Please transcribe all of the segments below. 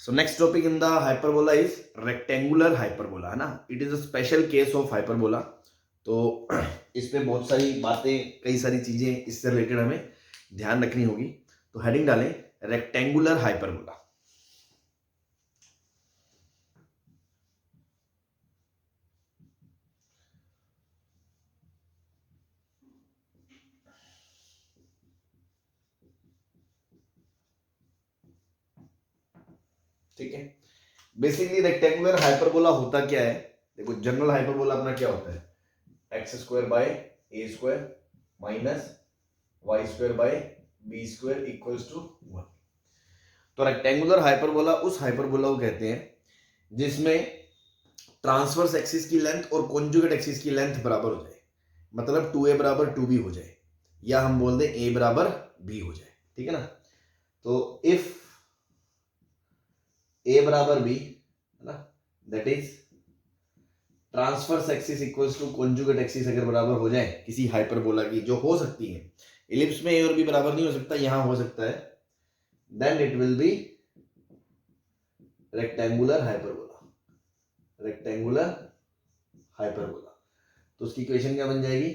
So next topic in the hyperbola is rectangular hyperbola, है ना. It is a special case of hyperbola. तो इस पे बहुत सारी बातें, कई सारी चीजें इससे रिलेटेड हमें ध्यान रखनी होगी. तो हेडिंग डालें रेक्टेंगुलर हाइपरबोला. ठीक है. बेसिकली रेक्टेंगुलर हाइपरबोला होता क्या है? देखो, जनरल हाइपरबोला अपना क्या होता है? X square by a square minus y square by b square equals to 1. तो रेक्टेंगुलर हाइपरबोला उस हाइपरबोला को कहते हैं जिसमें ट्रांसवर्स एक्सिस की लेंथ और कॉन्जुगेट एक्सिस की लेंथ बराबर हो जाए. मतलब 2a बराबर 2b हो जाए, या हम बोल दें a बराबर b हो जाए. ठीक है ना. तो इफ a बराबर b, है ना, that is transverse axis equals to conjugate axis अगर बराबर हो जाए किसी हाइपरबोला की, जो हो सकती है, इलिप्स में a और b बराबर नहीं हो सकता, यहां हो सकता है, then it will be rectangular hyperbola. Rectangular hyperbola. तो उसकी इक्वेशन क्या बन जाएगी?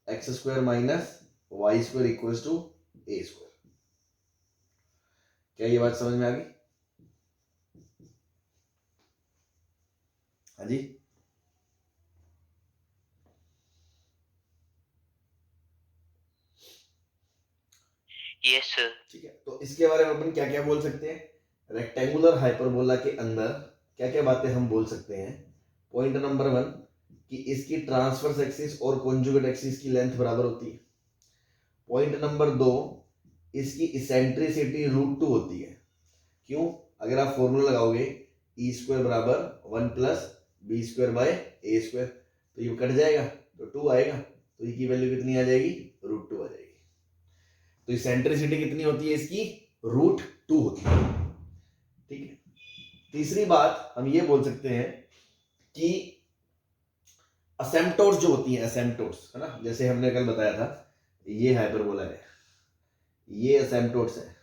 X square minus y square equals to a square. क्या ये बात समझ में आ गई? हाँ जी. Yes sir. ठीक है. तो इसके बारे में अपन क्या क्या बोल सकते हैं? रेक्टेंगुलर हाइपरबोला के अंदर क्या क्या बातें हम बोल सकते हैं? पॉइंट नंबर 1 कि इसकी ट्रांसवर्स एक्सिस और कॉन्जुगेट एक्सिस की लेंथ बराबर होती है. पॉइंट नंबर 2, इसकी इसेंट्रिसिटी √2 होती है. क्यों? अगर आप फॉर्मूला लगाओगे ई स्क्वायर बराबर 1 plus b square by a square, तो ये कट जाएगा तो 2 आएगा, तो ई की वैल्यू कितनी आ जाएगी? √2 आ जाएगी. तो इसेंट्रिसिटी कितनी होती है इसकी? √2 होती है. ठीक है. तीसरी बात हम ये बोल सकते हैं कि असेम्पटोर्स जो होती हैं, असेम्पटोर्स, है ना, जैसे हमने कल बताया था, ये हाइपरबोला है, ये असेम्पटोर्स है.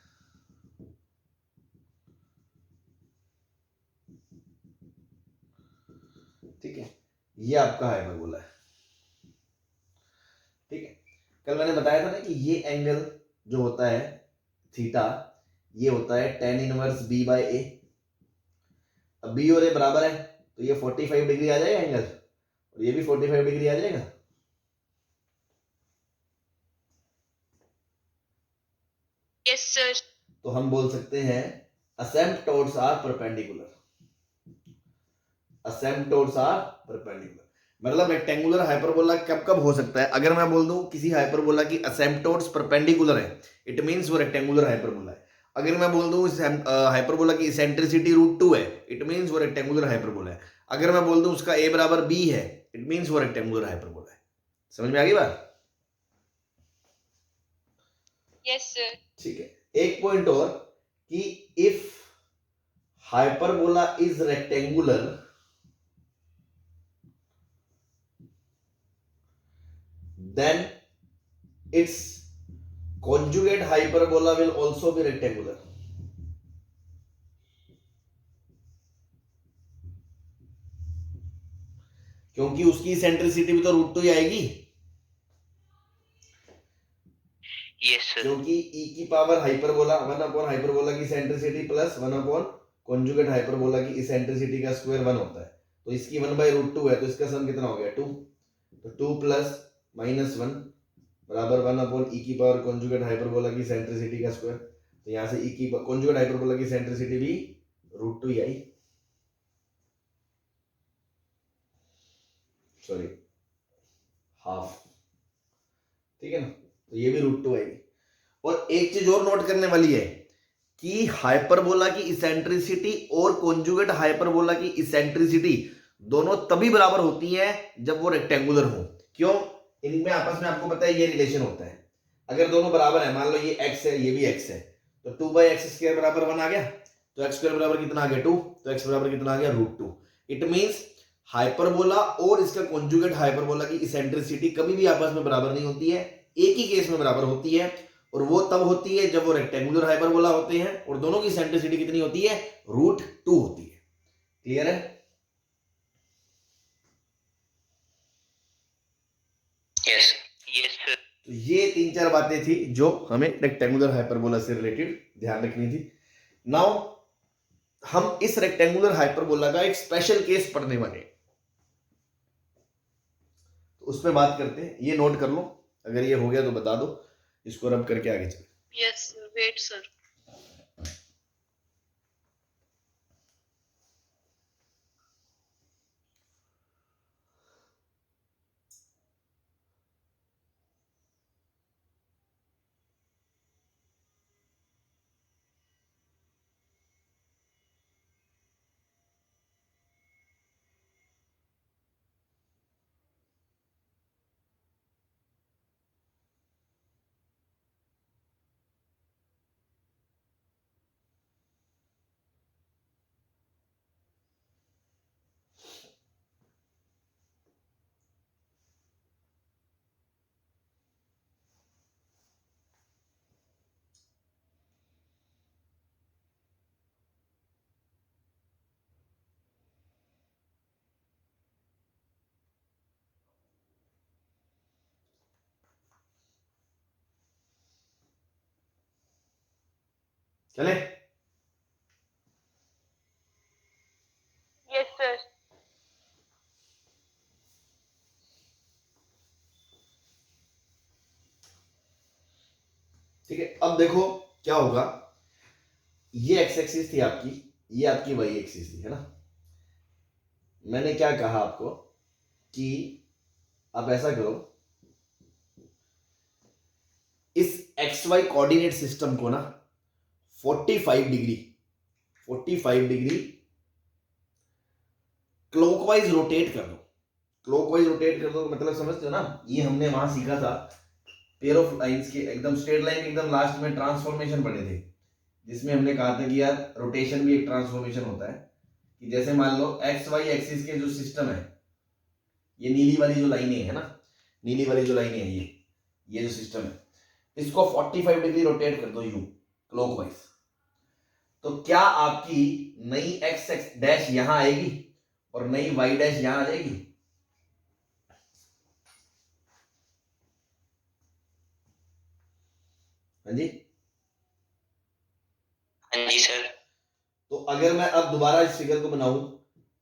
ठीक है. ये आपका हाइपरबोला है. ठीक है. कल मैंने बताया था ना कि ये एंगल जो होता है थीटा, ये होता है tan inverse b by a. अब b और a बराबर है तो ये 45 डिग्री आ जाएगा एंगल, और ये भी 45 डिग्री आ जाएगा. Yes sir. तो हम बोल सकते हैं asymptotes are perpendicular. Asymptotes are perpendicular. मतलब रेक्टेंगुलर हाइपरबोला कब कब हो सकता है? अगर मैं बोल दूं किसी हाइपरबोला की असेम्पटोर्स परपेंडिकुलर है, इट मींस वो रेक्टेंगुलर हाइपरबोला है. अगर मैं बोल दूं हाइपरबोला की इसेंट्रिसिटी √2 है, इट मींस वो रेक्टेंगुलर हाइपरबोला है. अगर मैं बोल दूं उसका a बराबर b है, इट मींस वो रेक्टेंगुलर हाइपरबोला है. समझ में आ गई बात? Yes sir. ठीक है. एक पॉइंट और कि if hyperbola is rectangular, then its conjugate hyperbola will also be rectangular. क्योंकि उसकी इसेंट्रिसिटी भी तो √2 ही आएगी. Yes sir. क्योंकि e की पावर हाइपरबोला 1 अपॉन हाइपरबोला की eccentricity plus 1 upon conjugate hyperbola की इसेंट्रिसिटी का स्क्वायर 1 होता है. तो इसकी 1/√2 है, तो इसका सम कितना हो गया? 2. तो 2 प्लस माइनस 1 बराबर 1 अपॉन ई की पावर कॉन्जुगेट हाइपरबोला की सेंट्रिसिटी का स्क्वायर. तो यहां से ई की कॉन्जुगेट हाइपरबोला की सेंट्रिसिटी भी √2 ही आई. Sorry, half. ठीक है ना. तो ये भी √2 आएगी. और एक चीज और नोट करने वाली है कि हाइपरबोला की इसेंट्रिसिटी और कॉन्जुगेट हाइपरबोला की इसेंट्रिसिटी दोनों तभी बराबर होती हैं जब वो रेक्टेंगुलर हो. क्यों? इनमें आपस में आपको पता है ये रिलेशन होता है. अगर दोनों बराबर है, मान लो ये x है ये भी x है, तो 2/x² बराबर 1 आ गया, तो x² बराबर कितना आ गया? 2. तो x बराबर कितना आ गया? √2. इट मींस हाइपरबोला और इसका कॉन्जुगेट हाइपरबोला की इसेंट्रिसिटी कभी भी आपस में बराबर नहीं होती है, एक ही केस में बराबर होती है, और वो तब होती है जब वो रेक्टेंगुलर हाइपरबोला होते हैं, और दोनों की सेंट्रिसिटी कितनी होती है, √2 होती है। क्लियर है? Yes yes sir. तो ये 3-4 बातें थी जो हमें रेक्टेंगुलर हाइपरबोला से रिलेटेड ध्यान रखनी थी। नाउ हम इस रेक्टेंगुलर हाइपरबोला का एक स्पेशल केस पढ़ने वाले हैं, तो उस पर बात करते हैं। ये नोट कर लो, अगर ये हो गया तो बता दो, इसको रब करके आगे चले। Yes sir, wait sir. चले? Yes sir. ठीक है, अब देखो क्या होगा। ये एक्स एक्सिस थी आपकी, ये आपकी वाई एक्सिस थी, है ना। मैंने क्या कहा आपको कि आप ऐसा करो, इस एक्स वाई कोऑर्डिनेट सिस्टम को ना 45 डिग्री क्लॉकवाइज रोटेट कर दो। क्लॉकवाइज रोटेट कर दो मतलब समझते हो ना, ये हमने वहां सीखा था पेयर ऑफ लाइंस के एकदम स्ट्रेट लाइन के एकदम लास्ट में ट्रांसफॉर्मेशन पढ़े थे, जिसमें हमने कहा था कि यार रोटेशन भी एक ट्रांसफॉर्मेशन होता है। कि जैसे मान लो एक्स वाई एक्सिस के जो सिस्टम है, ये नीली वाली जो लाइनें है ना, नीली वाली जो लाइनें है, ये जो सिस्टम है, इसको 45 डिग्री रोटेट कर दो यू क्लॉकवाइज। तो क्या आपकी नई एक्स एक्स डैश यहां आएगी और नई वाई डैश यहां आ जाएगी? हाँ जी, हाँ जी सर। तो अगर मैं अब दोबारा इस फिगर को बनाऊं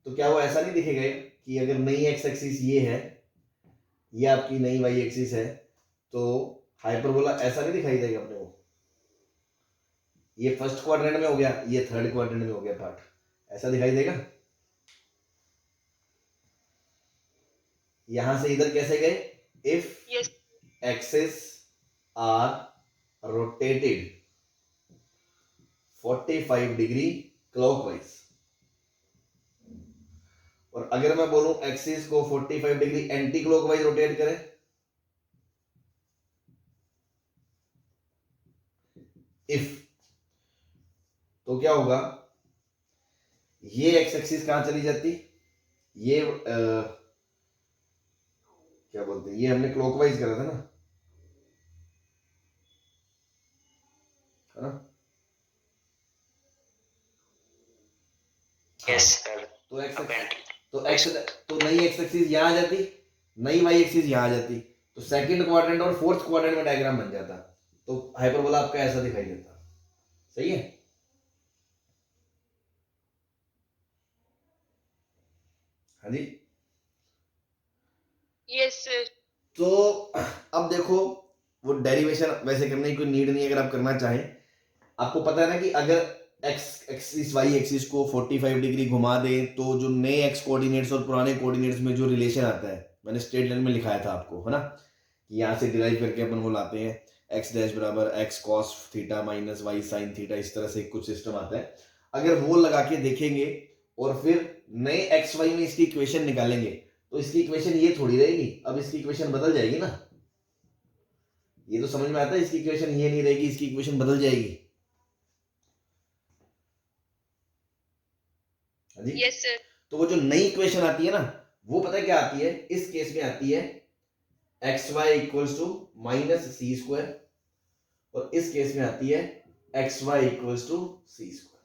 तो क्या वो ऐसा नहीं दिखेगा कि अगर नई एक्स एक्सिस ये है, ये आपकी नई वाई एक्सिस है, तो हाइपरबोला ऐसा नहीं दिखाई देगा अपने को? ये फर्स्ट क्वाड्रेंट में हो गया, ये थर्ड क्वाड्रेंट में हो गया पार्ट, ऐसा दिखाई देगा? यहां से इधर कैसे गए? If yes axis are rotated 45 degree clockwise, और अगर मैं बोलूं एक्सिस को 45 डिग्री एंटी क्लॉकवाइज रोटेट करें, इफ, तो क्या होगा? ये एक्स एक्सिस कहां चली जाती? ये क्या बोलते हैं, ये हमने क्लॉकवाइज करा था ना, है ना। Yes sir. तो एक्स अपेंडिंग। तो एक्स तो नई एक्स एक्सिस यहां आ जाती, नई वाई एक्सिस यहां आ जाती, तो सेकंड क्वाड्रेंट और फोर्थ क्वाड्रेंट में डायग्राम बन जाता, तो हाइपरबोला आपका ऐसा दिखाई देता। सही है? हाँ जी। Yes sir. तो अब देखो, वो डेरिवेशन वैसे करने की कोई नीड नहीं है, अगर आप करना चाहें। आपको पता है ना कि अगर एक्स एक्सिस वाई एक्सिस को 45 डिग्री घुमा दें तो जो नए एक्स कोऑर्डिनेट्स और पुराने कोऑर्डिनेट्स में जो रिलेशन आता है, मैंने स्ट्रेट लाइन में लिखाया था आपको, है ना, कि यहाँ से डिराइव करके अपन वो लाते हैं एक्स डैश बराबर x cos theta minus y sine theta, इस तरह से कुछ सिस्टम आता है। अगर वो लगा के देखेंगे और फिर नए एक्स वाई में इसकी इक्वेशन निकालेंगे, तो इसकी इक्वेशन ये थोड़ी रहेगी, अब इसकी इक्वेशन बदल जाएगी ना। ये तो समझ में आता है, इसकी इक्वेशन ये नहीं रहेगी, इसकी इक्वेशन बदल जाएगी। Yes sir. तो वो जो नई इक्वेशन आती है ना, वो पता है क्या आती है? इस केस में आती है x y equals to minus c square और इस केस में आती है xy equals to c square.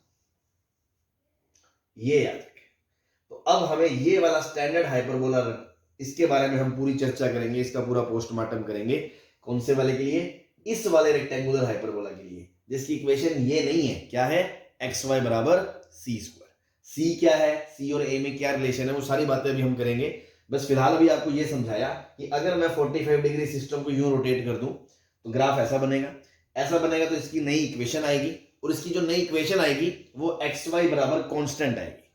ये याद रखें। तो अब हमें ये वाला स्टैंडर्ड हाइपरबोला, इसके बारे में हम पूरी चर्चा करेंगे, इसका पूरा पोस्टमार्टम करेंगे। कौन से वाले के लिए? इस वाले रेक्टेंगुलर हाइपरबोला के लिए, जिसकी इक्वेशन ये नहीं है। क्या है? xy बराबर c स्क्वायर। c क्या है, c और a में क्या रिलेशन है, वो सारी बातें अभी हम करेंगे। बस फिलहाल अभी आपको ये समझाया कि अगर मैं 45 डिग्री सिस्टम को यूं रोटेट कर दूं तो ग्राफ ऐसा बनेगा। ऐसा बनेगा तो इसकी नई इक्वेशन आएगी, और इसकी जो नई इक्वेशन आएगी वो xy बराबर कांस्टेंट आएगी।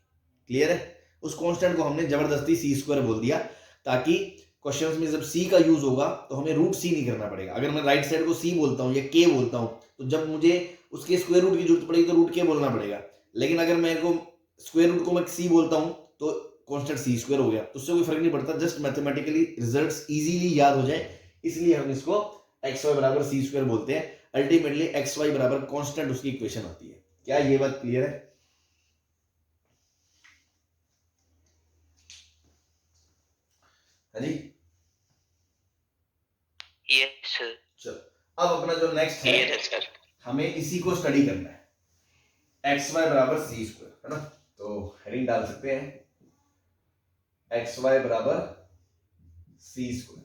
क्लियर है? उस कांस्टेंट को हमने जबरदस्ती c स्क्वायर बोल दिया, ताकि क्वेश्चंस में जब c का यूज होगा तो हमें रूट c नहीं करना पड़ेगा। अगर मैं राइट साइड को c बोलता हूं या k बोलता हूं, तो जब मुझे उसके स्क्वायर रूट की जरूरत पड़ेगी तो रूट k बोलना पड़ेगा। लेकिन अगर मेरे को स्क्वायर रूट को मैं c बोलता हूं तो कांस्टेंट c स्क्वायर हो गया, तो उससे कोई फर्क नहीं पड़ता। जस्ट मैथमेटिकली रिजल्ट्स इजीली याद हो जाए, इसलिए हम इसको xy बराबर c स्क्वायर बोलते हैं। अल्टीमेटली xy बराबर कांस्टेंट उसकी इक्वेशन होती है। क्या ये बात क्लियर है? हाँ जी, यस सर। चलो अब अपना जो नेक्स्ट है, यस सर। हमें इसी को स्टडी करना है। xy बराबर c स्क्वायर, है ना? तो हेडिंग डाल सकते हैं xy बराबर c स्क्वायर।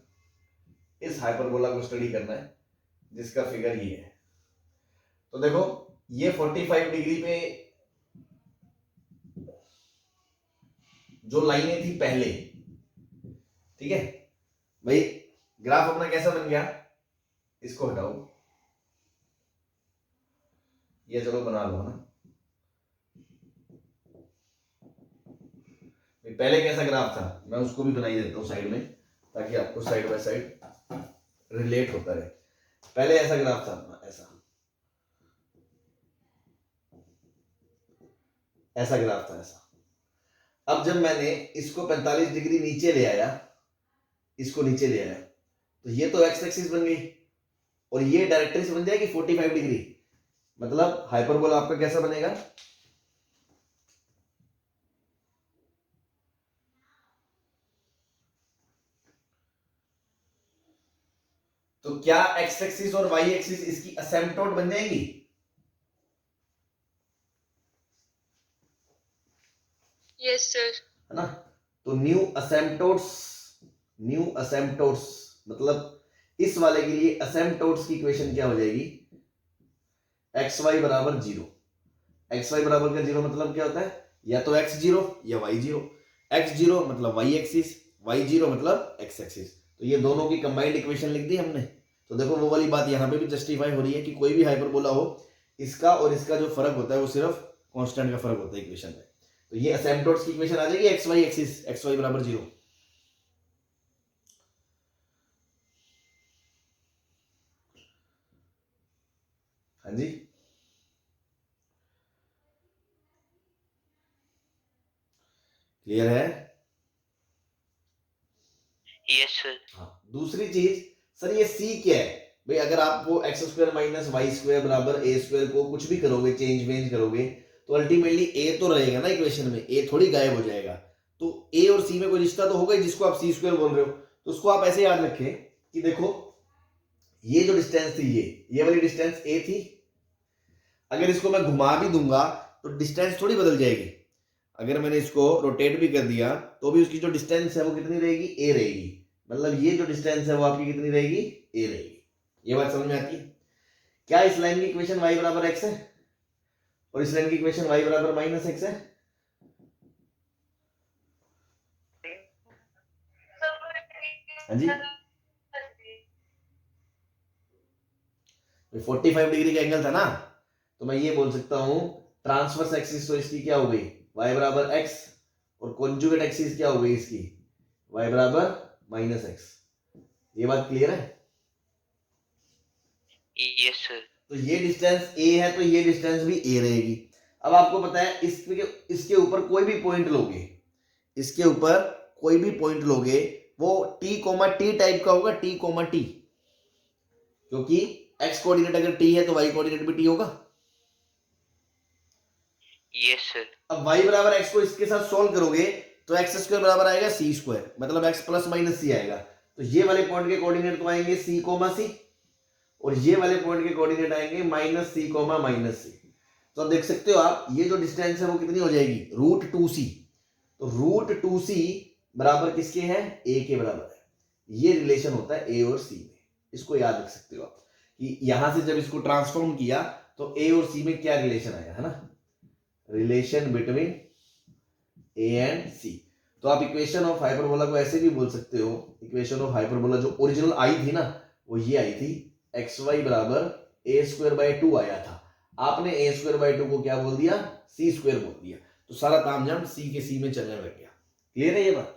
इस हाइपरबोला को स्टडी करना है, जिसका फिगर ये है। तो देखो, ये 45 डिग्री पे जो लाइनें थी पहले, ठीक है भाई, ग्राफ अपना कैसा बन गया? इसको हटाओ, ये चलो बना लो ना। पहले कैसा ग्राफ था, मैं उसको भी बनाई देता हूं साइड में, ताकि आपको साइड बाय साइड रिलेट होता रहे। पहले ऐसा ग्राफ था अपना, ऐसा ग्राफ था, ऐसा। अब जब मैंने इसको 45 डिग्री नीचे ले आया, इसको नीचे ले आया, तो ये तो एक्स एक्सिस बन गई, और ये डायरेक्ट्रिक्स बन जाएगी 45 डिग्री। मतलब हाइपरबोला आपका कैसा बनेगा? तो क्या एक्स एक्सिस और वाई एक्सिस इसकी असेम्पटोट बन जाएंगी? Yes sir. है ना? तो न्यू असेम्पटोट्स मतलब इस वाले के लिए असेम्पटोट्स की इक्वेशन क्या हो जाएगी? एक्स वाई बराबर जीरो। एक्स वाई बराबर का जीरो मतलब क्या होता है? या तो एक्स जीरो या वाई जीरो। एक्स जीरो मतलब वाई एक्सिस, वाई जीरो मतलब एक्स एक्सिस। तो ये दोनों की कंबाइंड इक्वेशन लिख दी हमने। तो देखो, वो वाली बात यहां पे भी जस्टिफाई हो रही है कि कोई भी हाइपरबोला हो, इसका और इसका जो फर्क होता है वो सिर्फ कांस्टेंट का फर्क होता है इक्वेशन में। तो ये असेम्पटोट्स की इक्वेशन आ जाएगी x y axis, x y बराबर जीरो। हाँ जी, क्लियर है? Yes sir. हाँ, दूसरी चीज सर, ये सी क्या है भाई? अगर आपको x square minus y square बराबर ए स्क्वायर को कुछ भी करोगे, चेंज वेंज करोगे, तो अल्टीमेटली ए तो रहेगा ना इक्वेशन में, ए थोड़ी गायब हो जाएगा। तो ए और सी में कोई रिश्ता तो होगा ही, जिसको आप सी स्क्वायर बोल रहे हो। तो उसको आप ऐसे याद रखें कि देखो, ये जो डिस्टेंस थी, ये वाली डिस्टेंस ए थी। अगर इसको मैं घुमा भी दूंगा तो डिस्टेंस थोड़ी बदल जाएगी। अगर मैंने इसको रोटेट भी कर दिया तो भी उसकी जो डिस्टेंस है वो कितनी रहेगी? ए रहेगी। मतलब ये जो डिस्टेंस है वो आपकी कितनी रहेगी? ए रहेगी। ये बात समझ में आती है? क्या इस लाइन की इक्वेशन y बराबर एक्स है और इस लाइन की इक्वेशन y बराबर माइनस एक्स है? हाँ जी, 45 डिग्री का एंगल था ना, तो मैं ये बोल सकता हूं ट्रांसवर्स एक्सिस तो इसकी क्या हो गई? y बराबर एक्स, और कॉन्जुगेट एक्सिस क्या हो गई इसकी? y बराबर माइनस एक्स। ये बात क्लियर है? Yes sir. तो ये डिस्टेंस a है, तो ये डिस्टेंस भी a रहेगी। अब आपको पता है इसके ऊपर कोई भी पॉइंट लोगे, इसके ऊपर कोई भी पॉइंट लोगे, वो t, t टाइप का होगा, t, t, क्योंकि x कोऑर्डिनेट अगर t है तो y कोऑर्डिनेट भी t होगा। Yes sir. अब y बराबर x को इसके साथ सॉल्व करोगे तो x स्क्वायर बराबर आएगा c स्क्वायर, मतलब x प्लस माइनस c आएगा। तो ये वाले पॉइंट के कोऑर्डिनेट तो आएंगे c, c, और ये वाले पॉइंट के कोऑर्डिनेट आएंगे माइनस सी कोमा माइनस सी। तो अब देख सकते हो आप ये जो डिस्टेंस है वो कितनी हो जाएगी, √2c। तो √2c बराबर किसके है, a के बराबर है। ये रिलेशन होता है a और c में, इसको याद रख सकते हो आप कि यहां से जब इसको ट्रांसफॉर्म किया तो a और c में क्या रिलेशन आया, है ना, relation between a and c। तो आप इक्वेशन ऑफ हाइपरबोला को ऐसे भी बोल सकते हो, इक्वेशन ऑफ हाइपरबोला जो ओरिजिनल आई थी ना वो ये आई थी, xy बराबर a² 2 आया था, आपने a² 2 को क्या बोल दिया, c² बोल दिया, तो सारा तामझाम c के c में चलने लग गया। क्लियर है ये बात?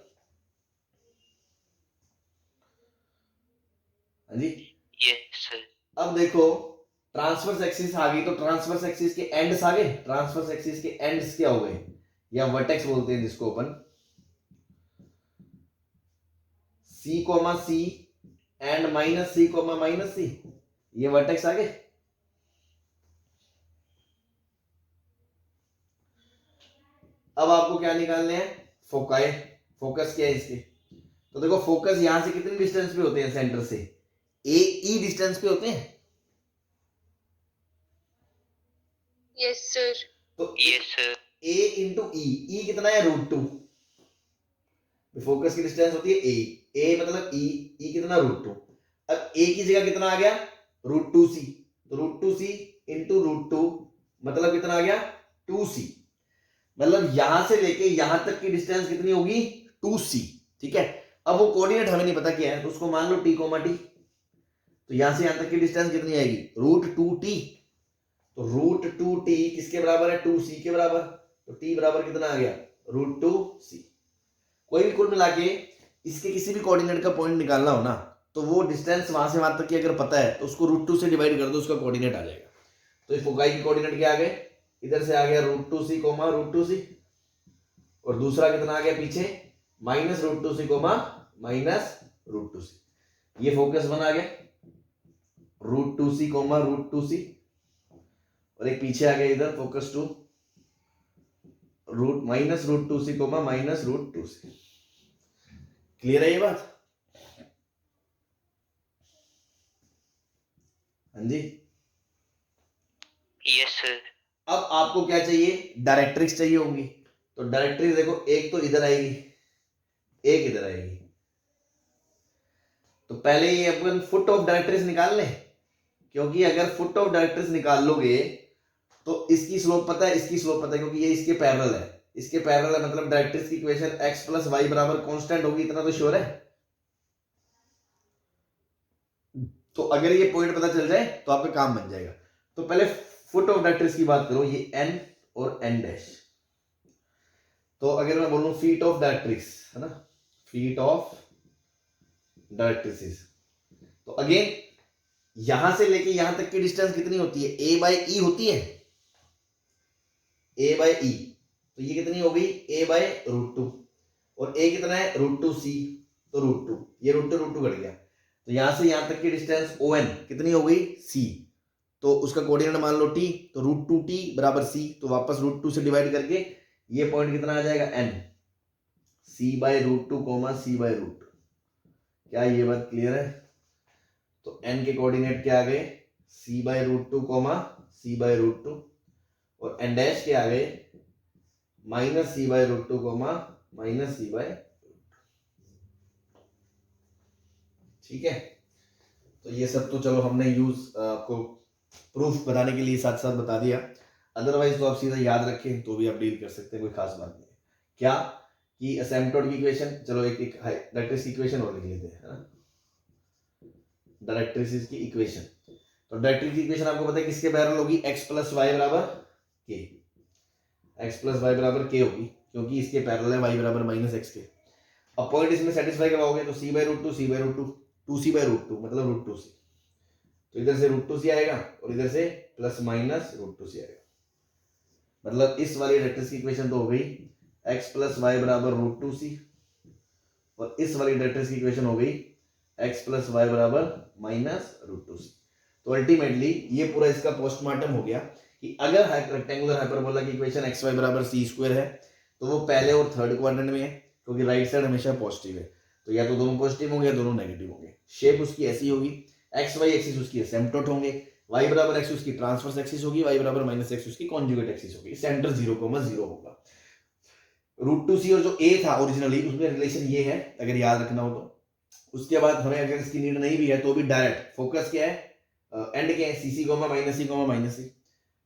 हाँ जी, यस सर। अब देखो ट्रांसवर्स एक्सिस आ गई, तो ट्रांसवर्स एक्सिस के एंड्स आ गए, ट्रांसवर्स एक्सिस के एंड्स क्या हो गए, या वर्टेक्स बोलते हैं जिसको अपन, c comma c and minus c comma minus c, ये वर्टेक्स आ गए। अब आपको क्या निकालने हैं, फोकाई, फोकस क्या है इसके। तो देखो फोकस यहां से कितनी डिस्टेंस पे होते हैं, सेंटर से AE डिस्टेंस पे होते हैं। Yes sir. तो यस सर। A इंटू ई कितना है, √2। फोकस की डिस्टेंस होती है A मतलब E कितना, √2। अब A की जगह कितना आ गया, √2c, तो √2c इंटू √2 मतलब कितना आ गया, 2c। मतलब यहां से लेके यहां तक की डिस्टेंस कितनी होगी, 2c। ठीक है, अब वो कोऑर्डिनेट हमें नहीं पता क्या है, तो उसको मान लो t कोमा t। तो यहां से यहां तक की डिस्टेंस कितनी आएगी, √2t। तो √2t किसके बराबर है, 2c के बराबर। तो t बराबर कितना आ गया, √2c। कोई भी कुल मिला के इसके किसी भी कोऑर्डिनेट का पॉइंट निकालना हो ना, तो वो डिस्टेंस वहां से वहां तक की अगर पता है तो उसको √2 से डिवाइड कर दो, उसका कोऑर्डिनेट आ जाएगा। तो इस फोकाई की कोऑर्डिनेट क्या आ गए, इधर से आ गया √2c कोमा √2c, और दूसरा कितना आ गया पीछे, minus √2c comma minus √2c। ये फोकस 1 आ गया, √2c कोमा √2c, और एक पीछे आ गया इधर focus 2, minus √2c comma minus √2c। Clear है ये बात? हाँ जी। Yes sir. अब आपको क्या चाहिए, डायरेक्ट्रिक्स चाहिए होंगी। तो डायरेक्ट्रिक्स देखो, एक तो इधर आएगी, एक इधर आएगी। तो पहले ये अपन फुट ऑफ डायरेक्ट्रिक्स निकाल लें, क्योंकि अगर फुट ऑफ डायरेक्ट्रिक्स निकाल लोगे तो इसकी स्लोप पता है, इसकी स्लोप पता है, क्योंकि ये इसके पैरेलल है, इसके पैरेलल है, मतलब डायरेक्ट्रिक्स की इक्वेशन x प्लस वाई बराबर कांस्टेंट होगी, इतना तो श्योर है। तो अगर ये पॉइंट पता चल जाए तो आपका काम बन जाएगा। तो पहले फुट ऑफ डायरेक्ट्रिक्स की बात करो, ये n और n डैश। तो अगर मैं बोलूं फीट ऑफ डायरेक्ट्रिक्स, है ना, फीट ऑफ डायरेक्ट्रिक्स, तो अगेन यहां से लेके यहां तक की डिस्टेंस कितनी होती है, a/e होती है, a/e। तो ये कितनी हो गई, a/√2, और a कितना है, √2c, तो √2, ये √2 कट गया। तो यहां से यहां तक की डिस्टेंस ON कितनी हो गई, c। तो उसका कोऑर्डिनेट मान लो t, तो √2t बराबर c, तो वापस √2 से डिवाइड करके ये पॉइंट कितना आ जाएगा, n, c/√2 कोमा c/√2। क्या ये बात क्लियर है? तो n के कोऑर्डिनेट क्या आ गए, c/√2 कोमा c/√2, और n डैश के आ गए minus c/√2 comma minus c/√2। ठीक है, तो ये सब तो चलो हमने यूज आपको प्रूफ बनाने के लिए साथ साथ बता दिया, अदरवाइज तो आप सीधा याद रखें तो भी आप डील कर सकते हैं, कोई खास बात नहीं है। क्या कि असिम्प्टोट की इक्वेशन, चलो एक डायरेक्ट्रिक्स की इक्वेशन और लिख लेते हैं, है ना, डायरेक्ट्रिक्स की इक्वेशन। तो डायरेक्ट्रिक्स की इक्वेशन आपको पता है किसके पैरेलल होगी, x प्लस वाई बराबर के, x प्लस वाई बराबर के होगी, क्योंकि इसके पैरेलल है y बराबर माइनस एक्स के। अब पॉइंट इसमें सेटिस्फाई करवाओगे तो c/√2 c/√2 2c/√2 मतलब √2c, तो इधर से √2c आएगा और इधर से प्लस माइनस √2c आएगा। मतलब इस वाली डायरेक्ट्रिक्स की इक्वेशन तो हो गई x प्लस वाई बराबर √2c, और इस वाली डायरेक्ट्रिक्स की इक्वेशन हो गई x प्लस वाई बराबर माइनस √2c। तो अल्टीमेटली ये पूरा इसका पोस्टमार्टम हो गया कि अगर रेक्टेंगुलर हाइपरबोला की इक्वेशन xy बराबर c² है तो वो पहले और थर्ड क्वाड्रेंट में है, क्योंकि राइट साइड हमेशा पॉजिटिव है, तो या तो दोनों पॉजिटिव होंगे या दोनों नेगेटिव होंगे। शेप उसकी ऐसी होगी एक्स वाई एक्सिस उसकी एसिम्पटोट होंगे, y बराबर x उसकी ट्रांसवर्स एक्सिस होगी, y बराबर माइनस x उसकी कॉन्जुगेट एक्सिस होगी, सेंटर 0,0 होगा। √2c और जो a था ओरिजिनली उसमें रिलेशन ये है, अगर याद रखना हो तो। उसके बाद हमें अगर इसकी नीड नहीं भी है तो भी डायरेक्ट फोकस क्या है, एंड क्या है, सी माइनस सी।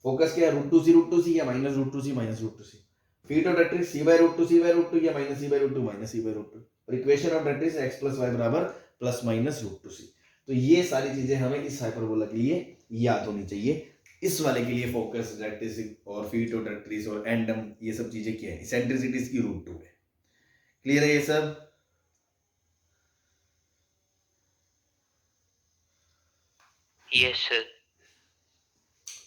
फोकस क्या है, √2c या minus √2c। Feet of directrix c/√2 या -c/√2 और equation of directrix x + y बराबर ±√2c। तो ये सारी चीजें हमें इस हाइपरबोला के लिए याद होनी चाहिए। इस वाले के लिए फोकस, डायरेक्ट्रिक्स और फीट ऑफ डायरेक्ट्रिक्स और एंडम, ये सब चीजें क्या है, इसेंट्रिसिटी इसकी √2 है। क्लियर है ये सब? Yes sir.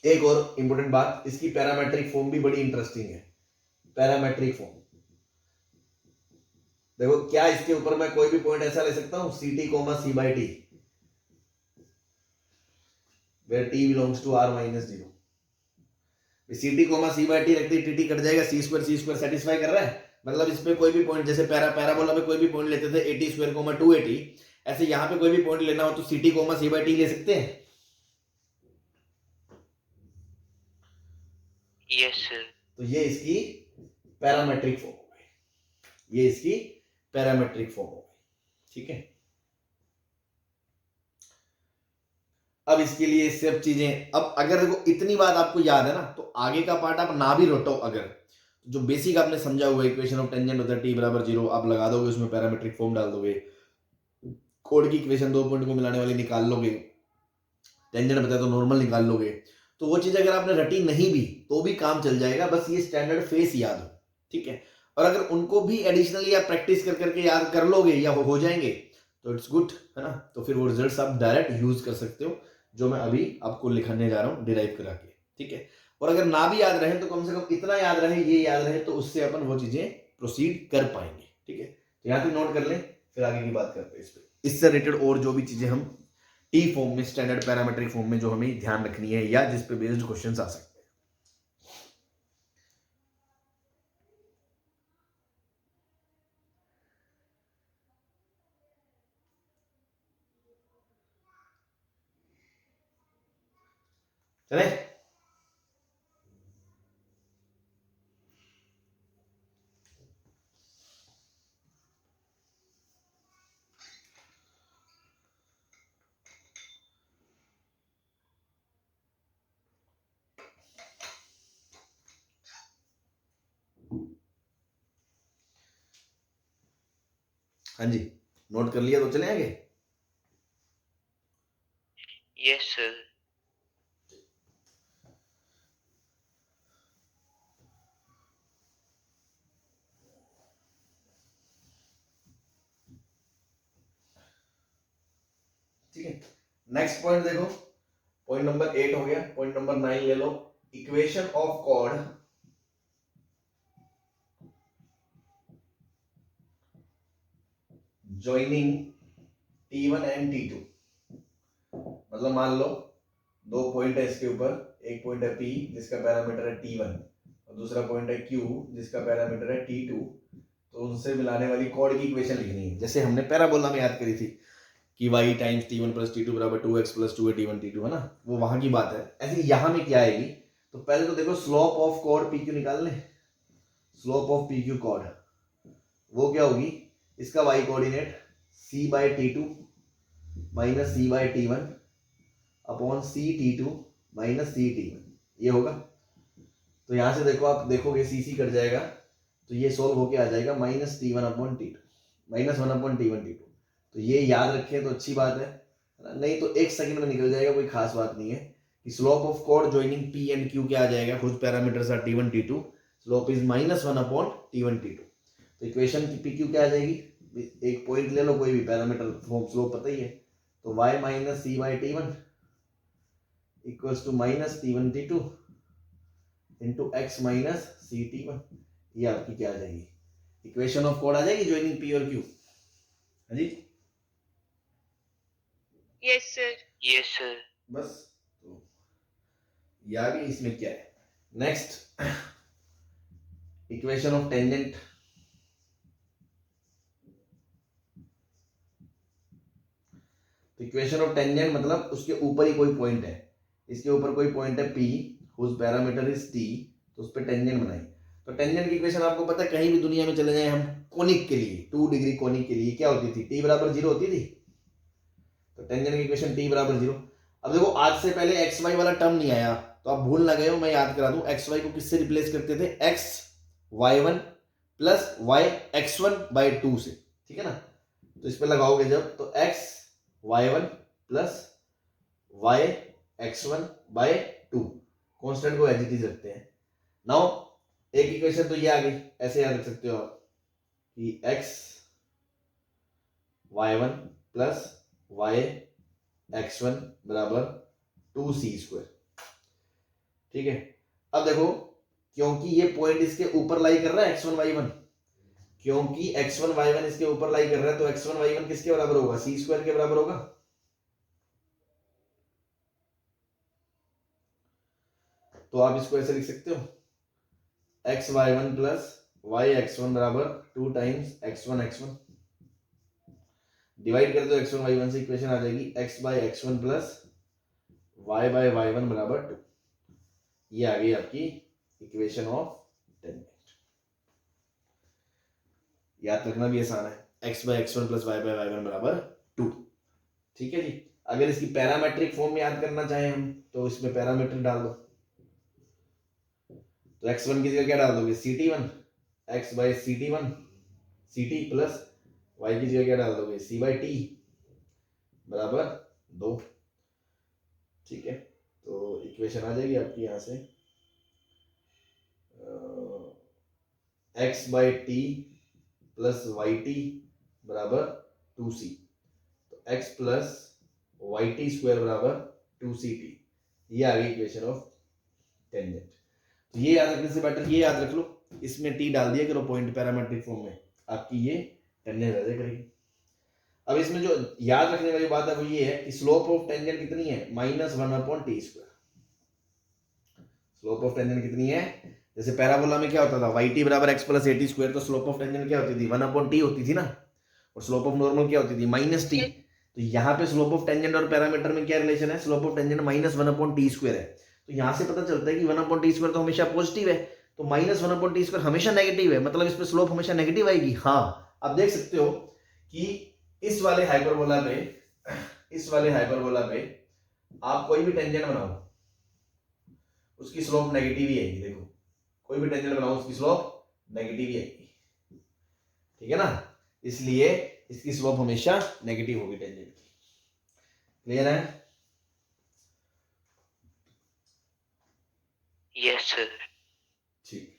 एक और इंपॉर्टेंट बात, इसकी पैरामेट्रिक फॉर्म भी बड़ी इंटरेस्टिंग है। पैरामेट्रिक फॉर्म देखो, क्या इसके ऊपर मैं कोई भी पॉइंट ऐसा ले सकता हूं, ct, c/t, where t belongs to r - 0। ct, c/t रखते tt कट जाएगा, c² सेटिस्फाई कर रहा है। मतलब इसमें कोई भी पॉइंट, जैसे पैराबोला में कोई भी पॉइंट लेते थे at², 2at, ऐसे यहां पे कोई भी पॉइंट लेना हो तो ct, c/t ले सकते हैं। Yes sir. तो ये इसकी पैरामेट्रिक फॉर्म हो गई, ये इसकी पैरामेट्रिक फॉर्म हो गई। ठीक है, अब इसके लिए सब चीजें, अब अगर देखो इतनी बात आपको याद है ना, तो आगे का पार्ट आप ना भी रटो, अगर जो बेसिक आपने समझा हुआ इक्वेशन ऑफ टेंजेंट होता है t बराबर 0, आप लगा दोगे, उसमें पैरामेट्रिक फॉर्म डाल दोगे, कोड की इक्वेशन दो पॉइंट को मिलाने वाली निकाल लोगे, टेंजेंट बताया तो नॉर्मल निकाल लोगे, तो वो चीज अगर आपने रटी नहीं भी तो भी काम चल जाएगा, बस ये स्टैंडर्ड फेस याद हो। ठीक है, और अगर उनको भी एडिशनली आप प्रैक्टिस कर करके याद कर लोगे या हो जाएंगे तो इट्स गुड, है ना। तो फिर वो रिजल्ट्स आप डायरेक्ट यूज कर सकते हो, जो मैं अभी आपको लिखाने जा रहा हूँ डिराइव करा के। ठीक है, और अगर ना भी याद रहे तो कम से कम इतना याद रहे, ये याद रहे, तो उससे अपन वो चीजें प्रोसीड कर पाएंगे। ठीक है, तो यहाँ तक नोट कर लें, फिर आगे की बात करते हैं इस पे, इससे रिलेटेड और जो भी चीजें हम टी फॉर्म में, स्टैंडर्ड पैरामेट्रिक फॉर्म में जो हमें ध्यान रखनी है या जिस पे बेस्ड क्वेश्चंस आ सकते हैं। चले, हाँ जी, नोट कर लिया तो चले आगे। Yes sir. ठीक है, नेक्स्ट पॉइंट देखो, पॉइंट नंबर 8 हो गया, पॉइंट नंबर 9 ले लो, equation of chord joining T1 and T2। मतलब मान लो दो पॉइंट है इसके ऊपर, एक पॉइंट है P जिसका पैरामीटर है T1 और दूसरा पॉइंट है Q जिसका पैरामीटर है T2, तो उनसे मिलाने वाली कॉर्ड की इक्वेशन लिखनी है, जैसे हमने पैराबोला में याद करी थी कि y टाइम्स T1 + T2 बराबर 2x + 2a T1 T2, है ना, वो वहां की बात है। ऐसे यहाँ में क्या आएगी, तो पहले तो देखो स्लोप ऑफ कॉर्ड PQ निकाल लें, स्लोप ऑफ PQ कॉर्ड वो क्या होगी, इसका y coordinate c/T2 - c/T1 upon c/T2 - c/T1, ये होगा। तो यहां से देखो, आप देखोगे c कट जाएगा, तो ये सोल्व होके आ जाएगा -T1/T2 -1/T1 T2। तो ये याद रखें तो अच्छी बात है, नहीं तो एक सेकंड में निकल जाएगा, कोई खास बात नहीं है। कि slope of chord joining P and Q क्या आ जाएगा, खुद parameters are T1 T2, slope is -1/T1 T2। तो इक्वेशन की PQ क्या आ जाएगी, एक पॉइंट ले लो कोई भी, पैरामीटर स्लोप पता ही है, तो y - c/T1 equals to -T1 T2 into x - c/T1। ये आपकी क्या आ जाएगी, इक्वेशन ऑफ कॉर्ड आ जाएगी ज्वाइनिंग P और Q। हाँ जी, यस सर। Yes sir. बस, तो या भी इसमें क्या है, नेक्स्ट इक्वेशन ऑफ टेंजेंट। तो इक्वेशन ऑफ टेंजेंट मतलब उसके ऊपर ही कोई पॉइंट है, इसके ऊपर कोई पॉइंट है P whose parameter is T, तो उस पर टेंजेंट बनाई। तो टेंजेंट की इक्वेशन आपको पता है, कहीं भी दुनिया में चले जाए हम, कोनिक के लिए 2 डिग्री कोनिक के लिए क्या होती थी, T बराबर 0 होती थी। तो टेंजेंट की इक्वेशन T बराबर 0। अब देखो आज से पहले एक्स वाई वाला टर्म नहीं आया, तो आप भूल ना गए हो, मैं याद करा दूं, एक्स वाई को किससे रिप्लेस करते थे, x y one plus y x one by 2 से, ठीक है ना। तो इस पे लगाओगे जब, तो x y one plus y x one by 2, constant को एज इट इज रखते हैं। नाउ एक इक्वेशन तो ये आ गई, ऐसे याद रख सकते हो आप कि x y one plus y x one बराबर 2c², ठीक है। अब देखो, क्योंकि ये पॉइंट इसके ऊपर लाई कर रहा है x1 y1, क्योंकि x1 y1 इसके ऊपर लाई कर रहा है, तो x1 y1 किसके बराबर होगा, c² के बराबर होगा। तो आप इसको ऐसे लिख सकते हो, x y1 plus y x1 बराबर 2 टाइम्स x1 x1, डिवाइड कर दो x1 y1 से, इक्वेशन आ जाएगी x by x1 plus y by y1 बराबर 2। ये आ गई आपकी इक्वेशन ऑफ टेंजेंट। याद रखना भी आसान है, x by x1 plus y by y1 बराबर 2, ठीक है जी। अगर इसकी पैरामेट्रिक फॉर्म में याद करना चाहें हम, तो इसमें पैरामीटर डाल दो, तो x1 की जगह क्या डाल दोगे, ct1, x by ct1 ct plus y की जगह क्या डाल दोगे, c बाई t बराबर 2, ठीक है। तो इक्वेशन आ जाएगी आपकी यहां से x by t plus y t बराबर 2c, तो x plus y t square बराबर 2ct, ये आ गई इक्वेशन ऑफ टेंजेंट। तो ये याद रखने से बेटर ये याद रख लो, इसमें t डाल दिया करो पॉइंट पैरामेट्रिक फॉर्म में, आपकी ये टेंजेंट आ जाए करेगी। अब इसमें जो याद रखने वाली बात है वो ये है कि स्लोप ऑफ टेंजेंट कितनी है, -1/t²। स्लोप ऑफ टेंजेंट कितनी है, जैसे पैराबोला में क्या होता था, yt बराबर x प्लस at², तो स्लोप ऑफ टेंजेंट क्या होती थी, 1/t होती थी ना, और स्लोप ऑफ नॉर्मल क्या होती थी, -t। तो यहाँ पे स्लोप ऑफ टेंजेंट और पैरामीटर में क्या रिलेशन है, स्लोप ऑफ टेंजेंट -1/t² है। तो यहाँ से पता चलता है कि 1/t² तो हमेशा पॉजिटिव है, तो -1/t² हमेशा नेगेटिव है, मतलब इस पे स्लोप हमेशा नेगेटिव आएगी। हाँ, आप देख सकते हो कि इस वाले हाइपरबोला पे आप कोई भी टेंजेंट बनाओ, उसकी स्लोप नेगेटिव ही आएगी। देखो, कोई भी टेंजेंट बनाओ उसकी स्लोप नेगेटिव ही आएगी, ठीक है ना, इसलिए इसकी स्लोप हमेशा नेगेटिव होगी टेंजेंट की। क्लियर है? Yes sir. ठीक।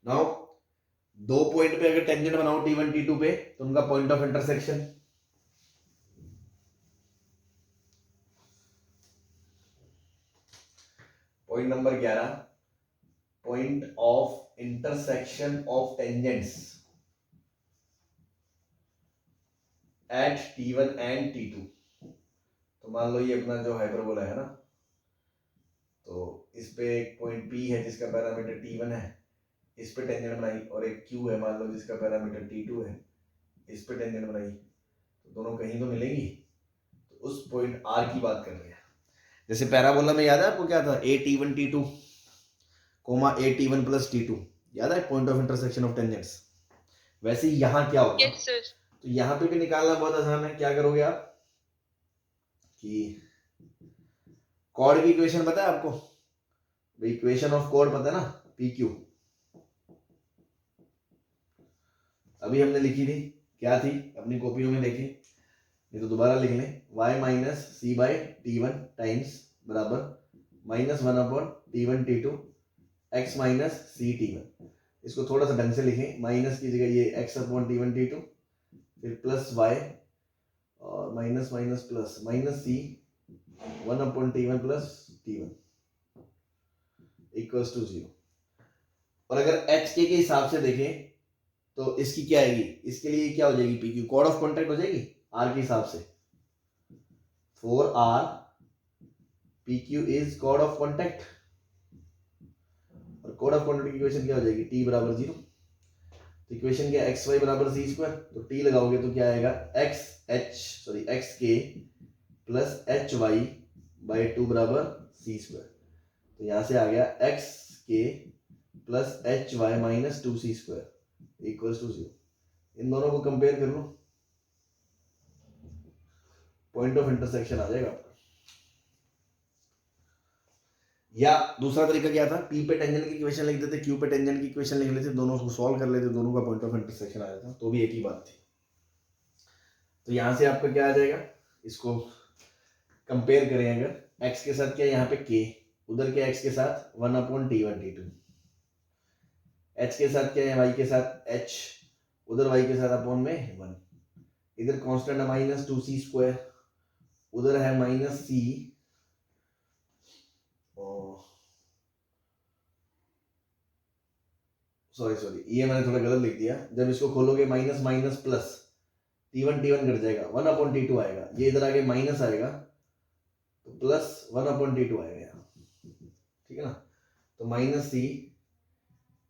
नाउ दो पॉइंट पे अगर टेंजेंट बनाओ T1 T2 पे, तो उनका point of intersection, point number 11, point of intersection of tangents at T1 and T2। तो मान लो ये अपना जो हाइपरबोला है ना, तो इस पे एक पॉइंट P है जिसका पैरामीटर T1 है, इस पे टेंजेंट बनाई, और एक Q है मान लो जिसका पैरामीटर T2 है, इस पे टेंजेंट बनाई, तो दोनों कहीं तो मिलेंगी। तो उस पॉइंट R की बात कर रहे हैं। जैसे पैराबोला में याद है आपको क्या था, AT1 T2 coma AT1 plus T2, याद है point of intersection of tangents. वैसे ही यहाँ क्या होगा, यस सर। तो यहाँ पे भी निकालना बहुत आसान है। क्या करोगे आप कि कॉर्ड की इक्वेशन पता है आपको, इक्वेशन ऑफ कॉर्ड पता है ना, PQ, अभी हमने लिखी थी, क्या थी, अपनी कॉपियों में देखें, नहीं तो दोबारा लिख लें, y minus c by T1 times बराबर -1/T1 T2 x माइनस सी T1। इसको थोड़ा सा ढंग से लिखें, माइनस की जगह ये x/T1 T2, फिर प्लस y और minus minus plus minus c 1/T1 plus T1 equals to 0। और अगर h के हिसाब से देखें तो इसकी क्या आएगी, इसके लिए क्या हो जाएगी, PQ कॉर्ड ऑफ कॉन्टैक्ट हो जाएगी R के हिसाब से, for R PQ is chord of contact, और कोड ऑफ क्वांटिटी की इक्वेशन क्या हो जाएगी, t बराबर 0। तो इक्वेशन क्या, एक्स वाई बराबर सी स्क्वायर, तो t लगाओगे तो क्या आएगा, एक्स के प्लस एच वाई बाई 2 बराबर सी स्क्वायर। तो यहाँ से आ गया एक्स के plus h y minus 2 c square equals to 0। इन दोनों को कंपेयर कर लो, पॉइंट ऑफ इंटरसेक्शन आ जाएगा। या दूसरा तरीका क्या था, P पे टेंजेंट की इक्वेशन लिख देते, Q पे टेंजेंट की इक्वेशन लिख लेते, दोनों को सॉल्व कर लेते, दोनों का पॉइंट ऑफ इंटरसेक्शन आ जाता, तो भी एक ही बात थी। तो यहाँ से आपका क्या आ जाएगा, इसको कंपेयर करें अगर x के साथ क्या, यहाँ पे k, उधर क्या x के साथ 1/t1 t2, h के साथ क्या है, y के साथ h, उधर y के साथ अपॉन में 1, इधर कांस्टेंट है माइनस 2c स्क्वायर, उधर है माइनस c, सॉरी ये मैंने थोड़ा गलत लिख दिया, जब इसको खोलोगे minus minus plus t1 cut जाएगा, 1/t2 आएगा, ये इधर आगे माइनस आएगा तो प्लस 1/t2 आएगा यहाँ, ठीक है ना। तो minus c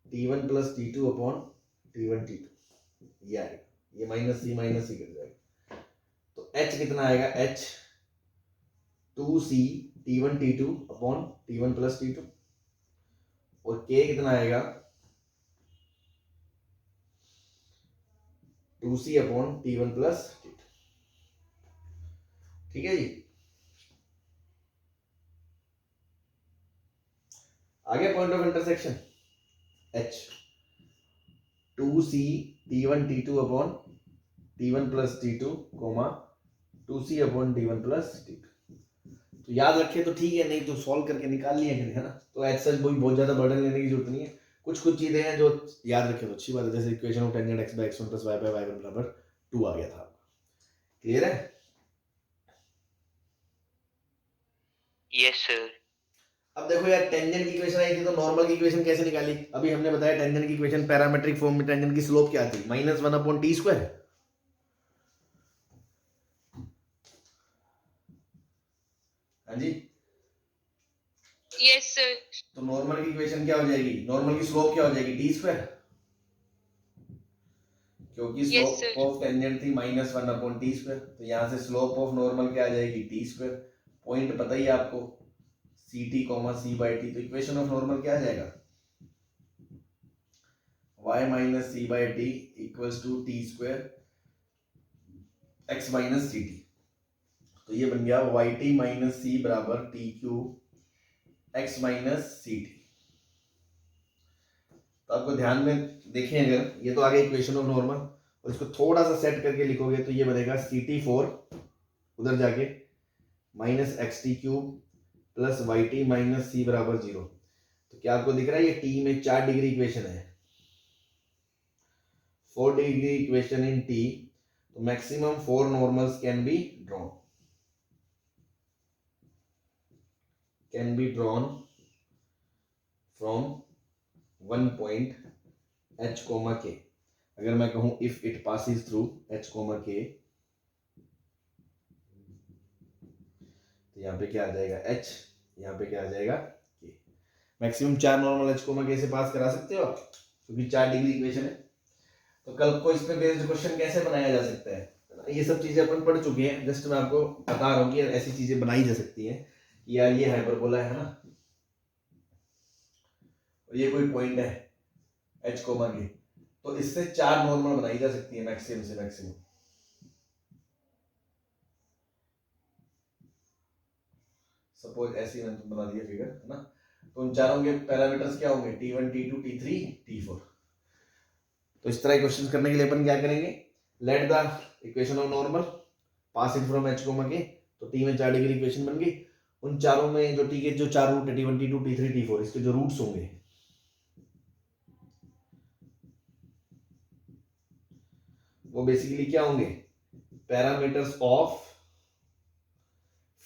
t1 plus t2 upon t1 t2 ये आएगा, ये माइनस c कट जाएगा। तो h कितना आएगा, h 2c t1 t2 upon t1 plus t2, और k कितना आएगा 2c upon t1 plus t2, ठीक है जी। आगे point of intersection h 2c t1 t2 upon t1 plus t2 comma 2c upon t1 plus t2। तो याद रखे तो ठीक है, नहीं तो सॉल्व करके निकाल लिया करें, है ना। तो ऐसा बहुत ज्यादा बर्डन लेने की जरूरत नहीं है, कुछ चीजें हैं जो याद रखे तो अच्छी बात है, जैसे equation of tangent x by x1 plus y by y1 बराबर 2 आ गया था आपका, क्लियर है। Yes sir. अब देखो यार, टेंजेंट की इक्वेशन आई थी तो नॉर्मल की इक्वेशन कैसे निकाली, अभी हमने बताया टेंजेंट की इक्वेशन पैरामेट्रिक फॉर्म में, टेंजेंट की स्लोप क्या थी, -1/t²। हाँ जी, यस सर। तो नॉर्मल की इक्वेशन क्या हो जाएगी, नॉर्मल की स्लोप क्या हो जाएगी, t², क्योंकि स्लोप ऑफ टेंजेंट थी -1/t², तो यहाँ से स्लोप ऑफ नॉर्मल क्या आ जाएगी, t²। पॉइंट पता ही है आपको, ct, c/t, तो इक्वेशन ऑफ नॉर्मल क्या आ जाएगा, y minus c/t equals to t² x minus ct। तो ये बन गया yt माइनस c बराबर t³ x माइनस ct। तो आपको ध्यान में देखें, अगर ये तो आगे इक्वेशन ऑफ नॉर्मल, और इसको थोड़ा सा सेट करके लिखोगे तो ये बनेगा ct4 उधर जाके minus xt³ plus yt minus c बराबर 0। तो क्या आपको दिख रहा है, ये t में 4 डिग्री इक्वेशन है, 4 डिग्री इक्वेशन इन t, तो maximum 4 normals can be drawn from one point h, k। अगर मैं कहूं if it passes through h, k, तो यहाँ पे क्या आ जाएगा h, यहाँ पे क्या आ जाएगा k। Maximum 4 normal h, k से पास करा सकते हो आप, क्योंकि 4 डिग्री इक्वेशन है। तो कल को इस पे बेस्ड क्वेश्चन कैसे बनाया जा सकता है, ये सब चीजें अपन पढ़ चुके हैं, जस्ट मैं आपको बता रहा हूँ कि ऐसी चीजें बनाई जा सकती हैं। यार ये हाइपरबोला है ना, और ये कोई पॉइंट है h, k, तो इससे 4 नॉर्मल बनाई जा सकती है मैक्सिमम से मैक्सिमम। सपोज ऐसी मैंने बना दिया फिगर, है ना। तो उन चारों के पैरामीटर्स क्या होंगे, t1 t2 t3 t4। तो इस तरह क्वेश्चन करने के लिए अपन क्या करेंगे, let the equation of normal pass it from h, k, तो t में 4 डिग्री इक्वेशन बन गई। उन चारों में जो t के जो 4 रूट है, t1 t2 t3 t4, इसके जो रूट्स होंगे वो बेसिकली क्या होंगे, parameters of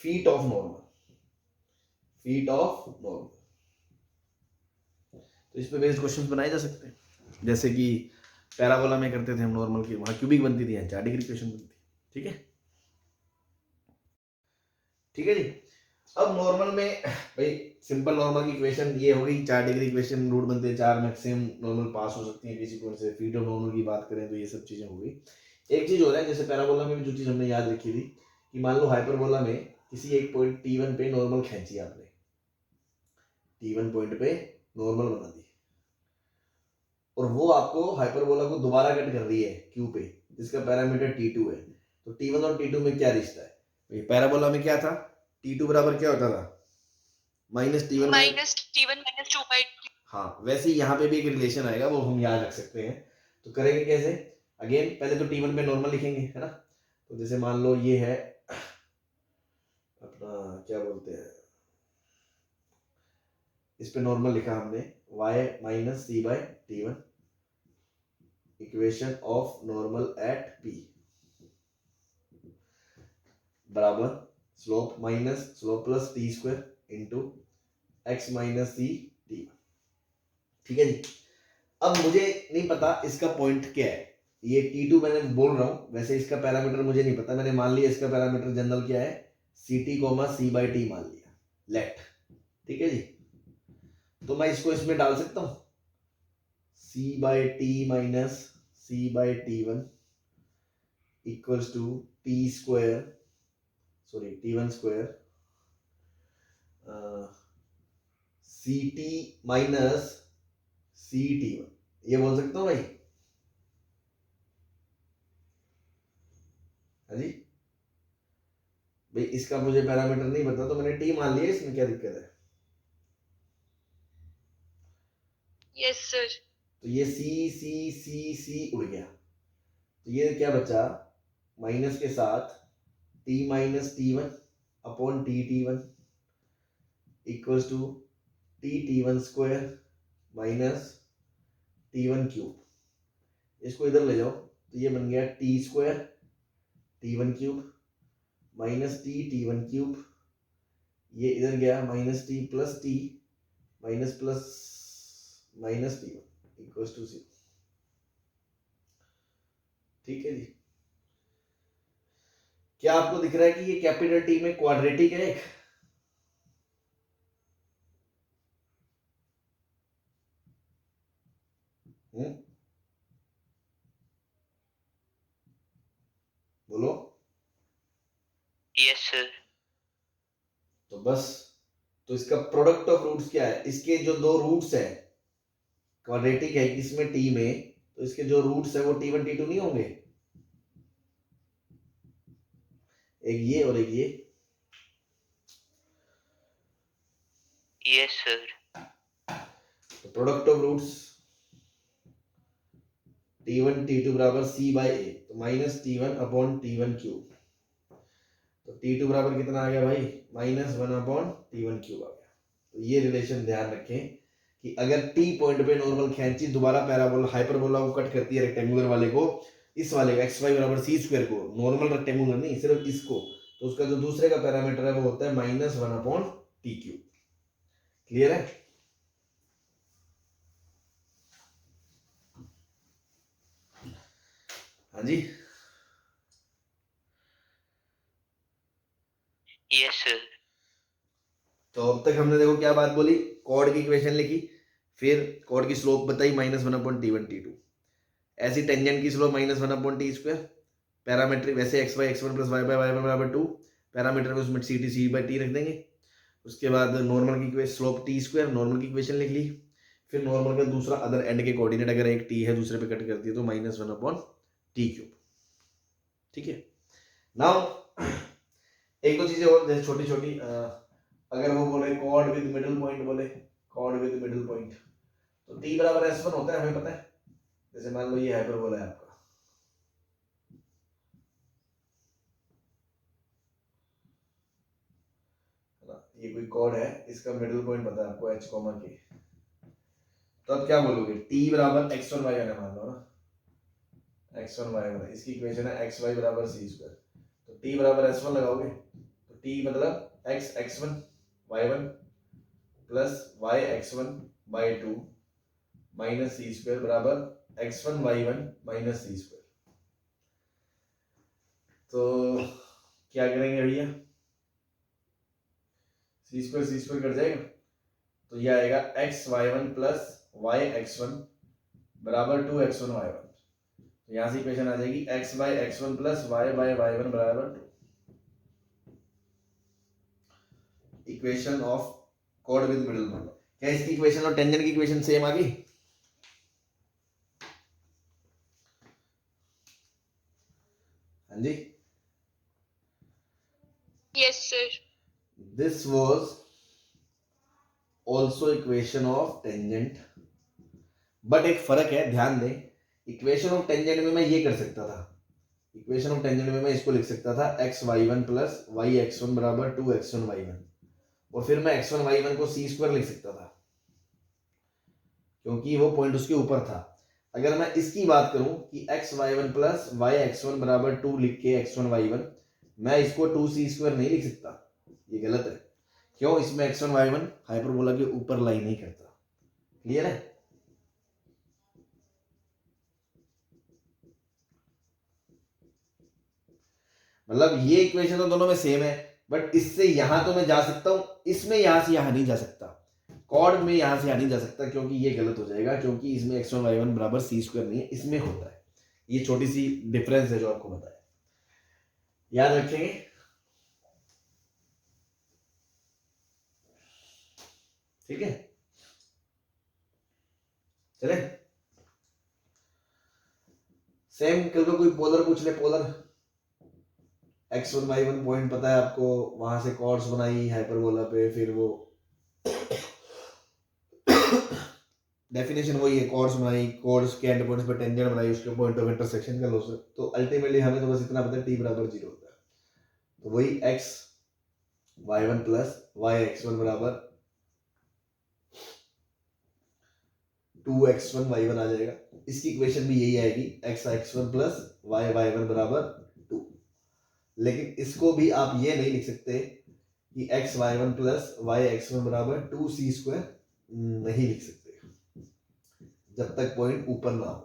feet of normal, तो इस पे बेस्ड क्वेश्चंस बनाए जा सकते हैं, जैसे कि पैराबोला में करते थे हम नॉर्मल की, वहां क्यूबिक बनती थी, यहाँ 4 डिग्री इक्वेशन बनती थी, ठीक है जी। अब नॉर्मल में भाई सिंपल नॉर्मल की इक्वेशन ये हो गई, 4 डिग्री इक्वेशन रूट बनते हैं 4, मैक्सिमम नॉर्मल पास हो सकती है किसी पॉइंट से। फ्रीडम नॉर्मल की बात करें तो ये सब चीजें हो गई। एक चीज हो रहा है, जैसे पैराबोला में भी जो चीज हमने याद रखी थी कि मान लो हाइपरबोला में किसी एक पॉइंट T1 पे नॉर्मल खींची आपने, T1 पॉइंट पे नॉर्मल बना दी, और वो आपको हाइपरबोला को दोबारा कट कर रही है क्यू पे, जिसका पैरामीटर T2 है। तो T1 और T2 में क्या रिश्ता है? पैराबोला में क्या था, T2 बराबर क्या होता था, -T1 -T1 - 2 by हाँ, वैसे ही यहाँ पे भी एक रिलेशन आएगा, वो हम याद रख सकते हैं। तो करेंगे कैसे? अगेन पहले तो T1 पे नॉर्मल लिखेंगे, है ना। तो जैसे मान लो ये है अपना क्या बोलते हैं, इस पे नॉर्मल लिखा हमने y - c/T1 equation of normal at P बराबर slope plus T square into x - c T1। ठीक है जी। अब मुझे नहीं पता इसका पॉइंट क्या है, ये T2 मैंने बोल रहा हूं, वैसे इसका पैरामीटर मुझे नहीं पता, मैंने मान लिया इसका पैरामीटर जनरल क्या है, CT, c/T मान लिया, लेट। ठीक है जी। तो मैं इसको इसमें डाल सकता हूं, c/T minus c/T1 equals to T1 square CT minus CT1, ये बोल सकता हूं भाई? हाँ जी भाई, इसका मुझे पैरामीटर नहीं पता तो मैंने T मान लिया, इसमें क्या दिक्कत है? Yes sir. तो ये C उड़ गया, तो ये क्या बचा, माइनस के साथ T - T1 upon T1 equals to T1 square minus T1 cube. इसको इधर ले जाओ तो ये बन गया T square T1 cube minus T1 cube, ये इधर गया minus T plus T minus plus minus T1 equals to 0। ठीक है जी। क्या आपको दिख रहा है कि ये कैपिटल T में क्वाड्रेटिक है एक? बोलो। Yes sir. तो बस, तो इसका प्रोडक्ट ऑफ रूट्स क्या है, इसके जो दो रूट्स है क्वाड्रेटिक है किसमें, T में, तो इसके जो रूट्स है वो T1 T2 नहीं होंगे, एक ये और एक ये। Yes sir. तो product of roots T1 T2 बराबर C/A, तो minus T1 upon T1 cube. तो T2 बराबर कितना आ गया भाई, -1 अपॉन T1 क्यूब आ गया। तो ये रिलेशन ध्यान रखें कि अगर T पॉइंट पे नॉर्मल खींची, दोबारा पैराबोला हाइपरबोला को कट करती है रेक्टेंगुलर वाले को, इस वाले को xy बराबर c स्क्वायर को, नॉर्मल रेक्टेंगुलर नहीं सिर्फ इसको, तो उसका जो दूसरे का पैरामीटर है वो होता है -1 अपॉन T क्यूब। क्लियर है? हाँ जी। Yes sir. तो अब तक हमने देखो क्या बात बोली, कॉर्ड की इक्वेशन लिखी, फिर कॉर्ड की स्लोप बताई -1 अपॉन T1 T2, ऐसी टेंजेंट की slope -1 upon T square, parametric वैसे x1 प्लस y बराबर 2, पैरामीटर में उसमें c/t रख देंगे। उसके बाद नॉर्मल की स्लोप टी स्क्वायर, नॉर्मल की इक्वेशन लिख ली, फिर नॉर्मल का दूसरा अदर एंड के कोऑर्डिनेट अगर एक t है दूसरे पे कट करती है तो -1 अपॉन टी क्यूब। ठीक है। नाउ एक दो चीजें और जैसे छोटी छोटी, अगर वो बोले कॉर्ड विद मिडिल पॉइंट, बोले कॉर्ड विद मिडिल पॉइंट, तो t बराबर s1 होता है, हमें पता है। जैसे मान लो ये हाइपरबोला है आपका, ये कोई कॉर्ड है, इसका मिडिल पॉइंट पता है आपको h के, तो अब क्या बोलोगे, t बराबर x1 y1 है मान लो ना, x1 y1, इसकी इक्वेशन है xy बराबर c स्क्वायर, तो t बराबर s1 लगाओगे तो t मतलब x1 y1 plus y x1 by 2 minus c square बराबर x1 y1 minus c square. तो क्या करेंगे भैया, सी स्क्वायर कट जाएगा, तो ये आएगा x y one plus y x one बराबर 2x1 y1। तो यहाँ से इक्वेशन आ जाएगी x by x one plus y by y one बराबर 2। Equation of chord with middle point. क्या इसकी इक्वेशन और टेंजेंट की इक्वेशन सेम आ गई? हाँ जी, Yes, sir. This was also equation of tangent, but एक फर्क है, ध्यान दें। इक्वेशन ऑफ टेंजेंट में मैं ये कर सकता था, इक्वेशन ऑफ टेंजेंट में मैं इसको लिख सकता था x y one plus y x one बराबर 2x1 y1, और फिर मैं x1 y1 को सी स्क्वायर लिख सकता था, क्योंकि वो पॉइंट उसके ऊपर था। अगर मैं इसकी बात करूं कि x y one plus y x one बराबर 2 लिख के x1 y1, मैं इसको 2c स्क्वायर नहीं लिख सकता, ये गलत है। क्यों? इसमें x1 y1 हाइपरबोला के ऊपर लाई नहीं करता। क्लियर है? मतलब ये इक्वेशन तो दोनों में सेम है, बट इससे यहां तो मैं जा सकता हूं, इसमें यहां से यहां नहीं जा सकता, कॉर्ड में यहां से यहां नहीं जा सकता, क्योंकि ये गलत हो जाएगा, क्योंकि इसमें x1 y1 बराबर सी स्क्वायर नहीं है, इसमें होता है। ये छोटी सी डिफरेंस है जो आपको बताया, याद रखेंगे। ठीक है, चले। सेम कल को कोई पोलर पूछ ले, पोलर x1 y1 पॉइंट पता है आपको, वहां से कॉर्ड्स बनाई हाइपरबोला पे, फिर वो डेफिनेशन वही है, कॉर्ड्स बनाई, कॉर्ड्स के एंड पॉइंट्स पे टेंजेंट बनाई, उसके पॉइंट ऑफ इंटरसेक्शन का लॉस। तो अल्टीमेटली हमें तो बस इतना पता है t बराबर 0 होता है, तो वही x y1 plus y x1 बराबर 2x1 y1 आ जाएगा। इसकी इक्वेशन भी यही आएगी, x x1 plus y y1 बराबर 2। लेकिन इसको भी आप ये नहीं लिख सकते कि x y1 plus y x1 बराबर 2c स्क्वायर, नहीं लिख सकते जब तक पॉइंट ऊपर ना हो,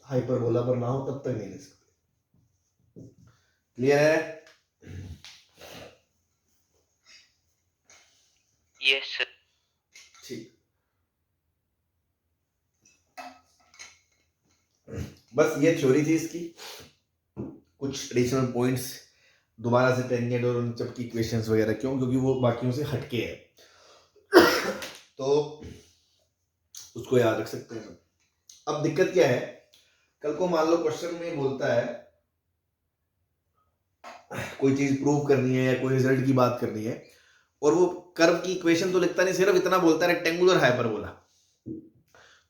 हाइपरबोला पर ना हो, तब तक नहीं लिख सकते। क्लियर है? Yes, sir. ठीक, बस ये थ्योरी थी इसकी। कुछ एडिशनल पॉइंट्स दोबारा से टेंजेंट और उन सब की इक्वेशंस वगैरह, क्यों? क्योंकि वो बाकियों से हटके है, तो उसको याद रख सकते हैं। अब दिक्कत क्या है, कल को मान लो क्वेश्चन में बोलता है कोई चीज प्रूव करनी है या कोई रिजल्ट की बात करनी है, और वो कर्व की इक्वेशन तो लिखता नहीं, सिर्फ इतना बोलता है रेक्टेंगुलर हाइपरबोला।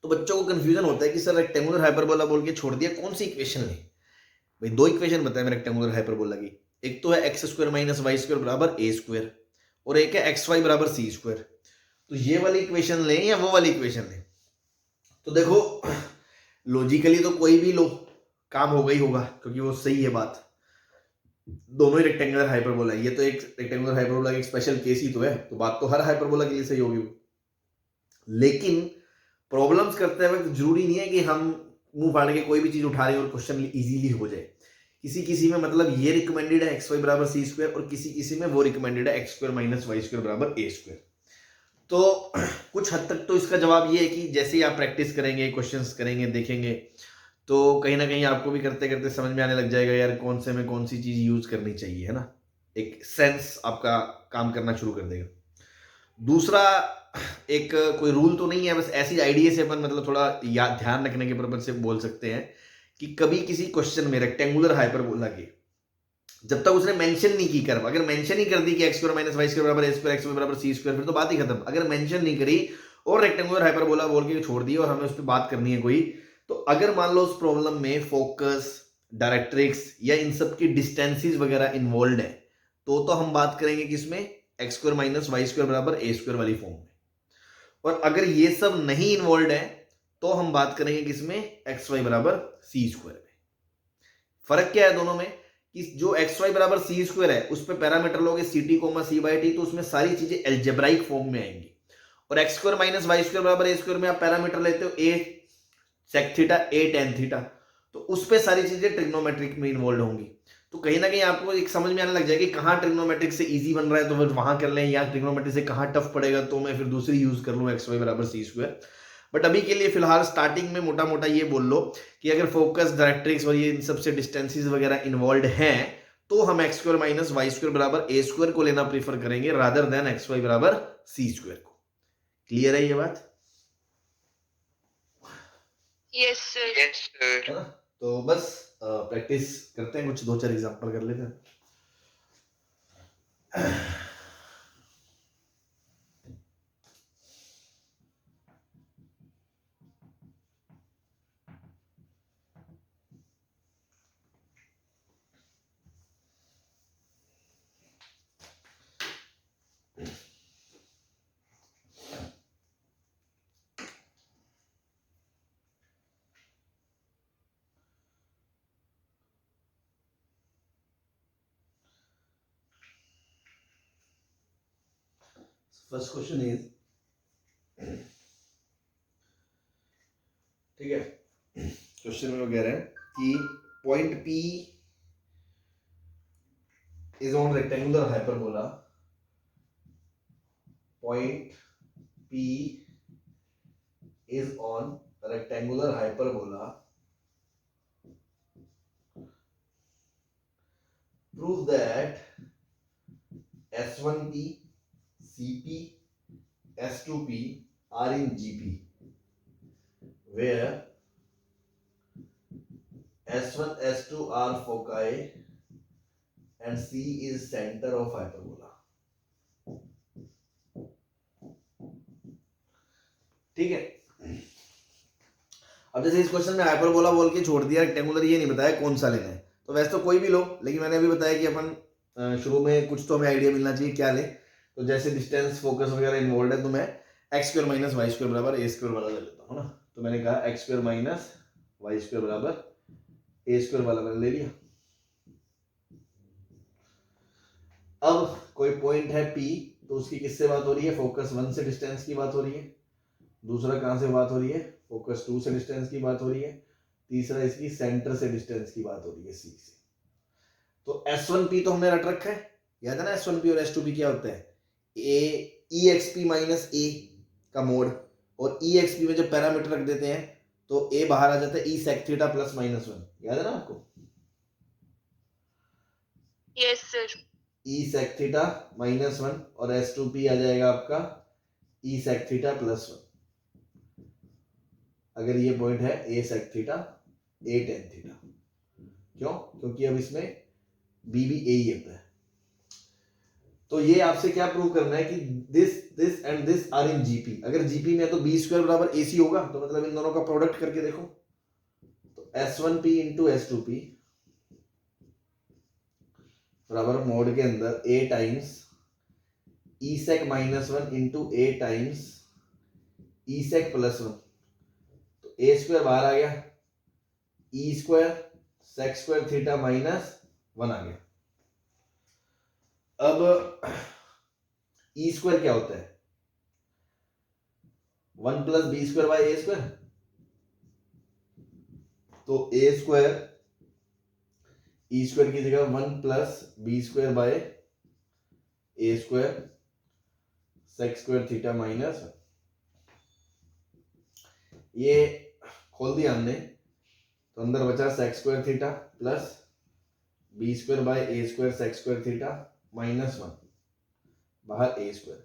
तो बच्चों को कंफ्यूजन होता है कि सर रेक्टेंगुलर हाइपरबोला बोल के छोड़ दिया, कौन सी इक्वेशन ले? भाई दो इक्वेशन बताए मैं रेक्टेंगुलर हाइपरबोला की, एक तो है x square minus y square बराबर ए स्क्वायर, और एक है एक्स वाई बराबर सी स्क्वायर। तो ये वाली इक्वेशन लें या वो वाली इक्वेशन लें? तो देखो लॉजिकली तो कोई भी लो, काम होगा ही होगा, क्योंकि वो सही है बात, दोनों ही रेक्टेंगुलर हाइपरबोला है। ये तो एक रेक्टेंगुलर हाइपरबोला का एक स्पेशल केस ही तो है, तो बात तो हर हाइपरबोला के लिए सही होगी। लेकिन प्रॉब्लम्स करते वक्त जरूरी नहीं है कि हम मुंह फाड़ के कोई भी चीज उठा रहे हैं और क्वेश्चन इजीली हो जाए। किसी किसी में मतलब ये रिकमेंडेड है एक्स वाई बराबर सी स्क्वायर, और किसी किसी में वो रिकमेंडेड है x square minus y square बराबर ए स्क्वायर। तो कुछ हद तक तो इसका जवाब ये है कि जैसे ही आप प्रैक्टिस करेंगे, क्वेश्चंस करेंगे, देखेंगे, तो कहीं ना कहीं आपको भी करते करते समझ में आने लग जाएगा यार कौन से में कौन सी चीज यूज करनी चाहिए, है ना। एक सेंस आपका काम करना शुरू कर देगा। दूसरा, एक कोई रूल तो नहीं है, बस ऐसी आइडिया से अपन मतलब थोड़ा याद ध्यान रखने के पर्पज से बोल सकते हैं कि कभी किसी क्वेश्चन में रेक्टेंगुलर हाइपरबोला के जब तक उसने मेंशन नहीं की कर्व, अगर मेंशन ही कर दी कि x square minus y square बराबर ए स्क्वायर एक्स वाई बराबर सी स्क्वायर, फिर तो बात ही खत्म। अगर मेंशन नहीं करी और रेक्टेंगुलर हाइपरबोला बोल के छोड़ दिया और हमें उस पर बात करनी है कोई, तो अगर मान लो उस प्रॉब्लम में फोकस, डायरेक्ट्रिक्स या इन सब की डिस्टेंसेस वगैरह इन्वॉल्व है, तो हम बात करेंगे किसमें, x square minus y square बराबर ए स्क्वायर वाली फॉर्म में। और अगर ये सब नहीं इन्वॉल्व है तो हम बात करेंगे किसमें, एक्स वाई बराबर सी स्क्वायर में। फर्क क्या है दोनों में कि जो एक्स वाई बराबर सी स्क्वायर है उस पर पैरामीटर लोगे c t comma c by t, तो उसमें सारी चीजें एल्जेब्राइक फॉर्म में आएंगी। और x square minus y square बराबर ए स्क्वायर में आप पैरामीटर लेते हो a sec theta, a tan theta, तो उस पर सारी चीजें ट्रिग्नोमेट्रिक में इन्वॉल्व होंगी। तो कहीं ना कहीं आपको एक समझ में आने लग जाएगा कि कहाँ ट्रिग्नोमेट्रिक से इजी बन रहा है तो फिर वहां कर लें, या ट्रिग्नोमेट्रिक से कहाँ टफ पड़ेगा तो मैं फिर दूसरी यूज कर लूँ एक्स वाई बराबर सी स्क्वायर। बट अभी के लिए फिलहाल स्टार्टिंग में मोटा मोटा ये बोल लो कि अगर फोकस, डायरेक्ट्रिक्स और ये इन सबसे डिस्टेंसेस वगैरह इन्वॉल्व हैं तो हम x square minus y square बराबर ए स्क्वायर को लेना प्रीफर करेंगे रादर देन एक्स वाई बराबर सी स्क्वायर को। क्लियर है ये बात? Yes, sir. Yes, sir. है ना? तो बस प्रैक्टिस करते हैं, कुछ 2-4 एग्जांपल कर लेते हैं। फर्स्ट क्वेश्चन इज, ठीक है, क्वेश्चन में वो कह रहे हैं कि point P is on rectangular hyperbola, point P is on rectangular hyperbola, prove that S1P, CP, S2P are in GP, where S1, S2 are foci and C is center of hyperbola. ठीक है, अब जैसे इस question में hyperbola बोल के छोड़ दिया, रेक्टेंगुलर ये नहीं बताया कौन सा लेना है, तो वैसे तो कोई भी लो, लेकिन मैंने अभी बताया कि अपन शुरू में कुछ तो हमें आइडिया मिलना चाहिए क्या ले। तो जैसे डिस्टेंस, फोकस वगैरह इन्वॉल्व है तो मैं x square minus y square बराबर ए स्क्वायर वाला ले लेता हूँ ना। तो मैंने कहा x square minus y square बराबर ए स्क्वायर वाला मैंने ले लिया। अब कोई पॉइंट है P, तो उसकी किससे बात हो रही है? फोकस 1 से डिस्टेंस की बात हो रही है। दूसरा कहां से बात हो रही है? फोकस 2 से डिस्टेंस की बात हो रही है। तीसरा इसकी सेंटर से डिस्टेंस की बात हो रही है, C से। तो S1P तो हमने रट रखा है, याद है ना S1P और S2P क्या होता है? EXP माइनस A का मोड, और EXP में जब पैरामीटर रख देते हैं तो A बाहर आ जाता है E sec theta plus minus 1, याद है ना आपको? Yes, sir. E sec theta minus 1 और S2P आ जाएगा आपका E sec थीटा प्लस 1, अगर ये पॉइंट है A sec theta A tan theta. क्यों? क्योंकि अब इसमें B भी A ही होता है। तो ये आपसे क्या प्रूव करना है कि this and this are in GP. अगर जीपी में तो बी स्क्वायर बराबर AC होगा, तो मतलब इन दोनों का प्रोडक्ट करके देखो, तो S1P इंटू S2P बराबर मोड के अंदर A times E sec minus 1 into A times E sec plus 1, तो A स्क्वायर बाहर आ गया, E square sec square theta minus 1 आ गया। अब E स्क्वायर क्या होता है? 1 plus b square by a square, तो ए स्क्वायर ई स्क्वायर की जगह 1 plus b square by a square sec square theta minus, ये खोल दिया हमने तो अंदर बचा सेक square theta plus b square by a square sec square theta minus 1, बाहर a square,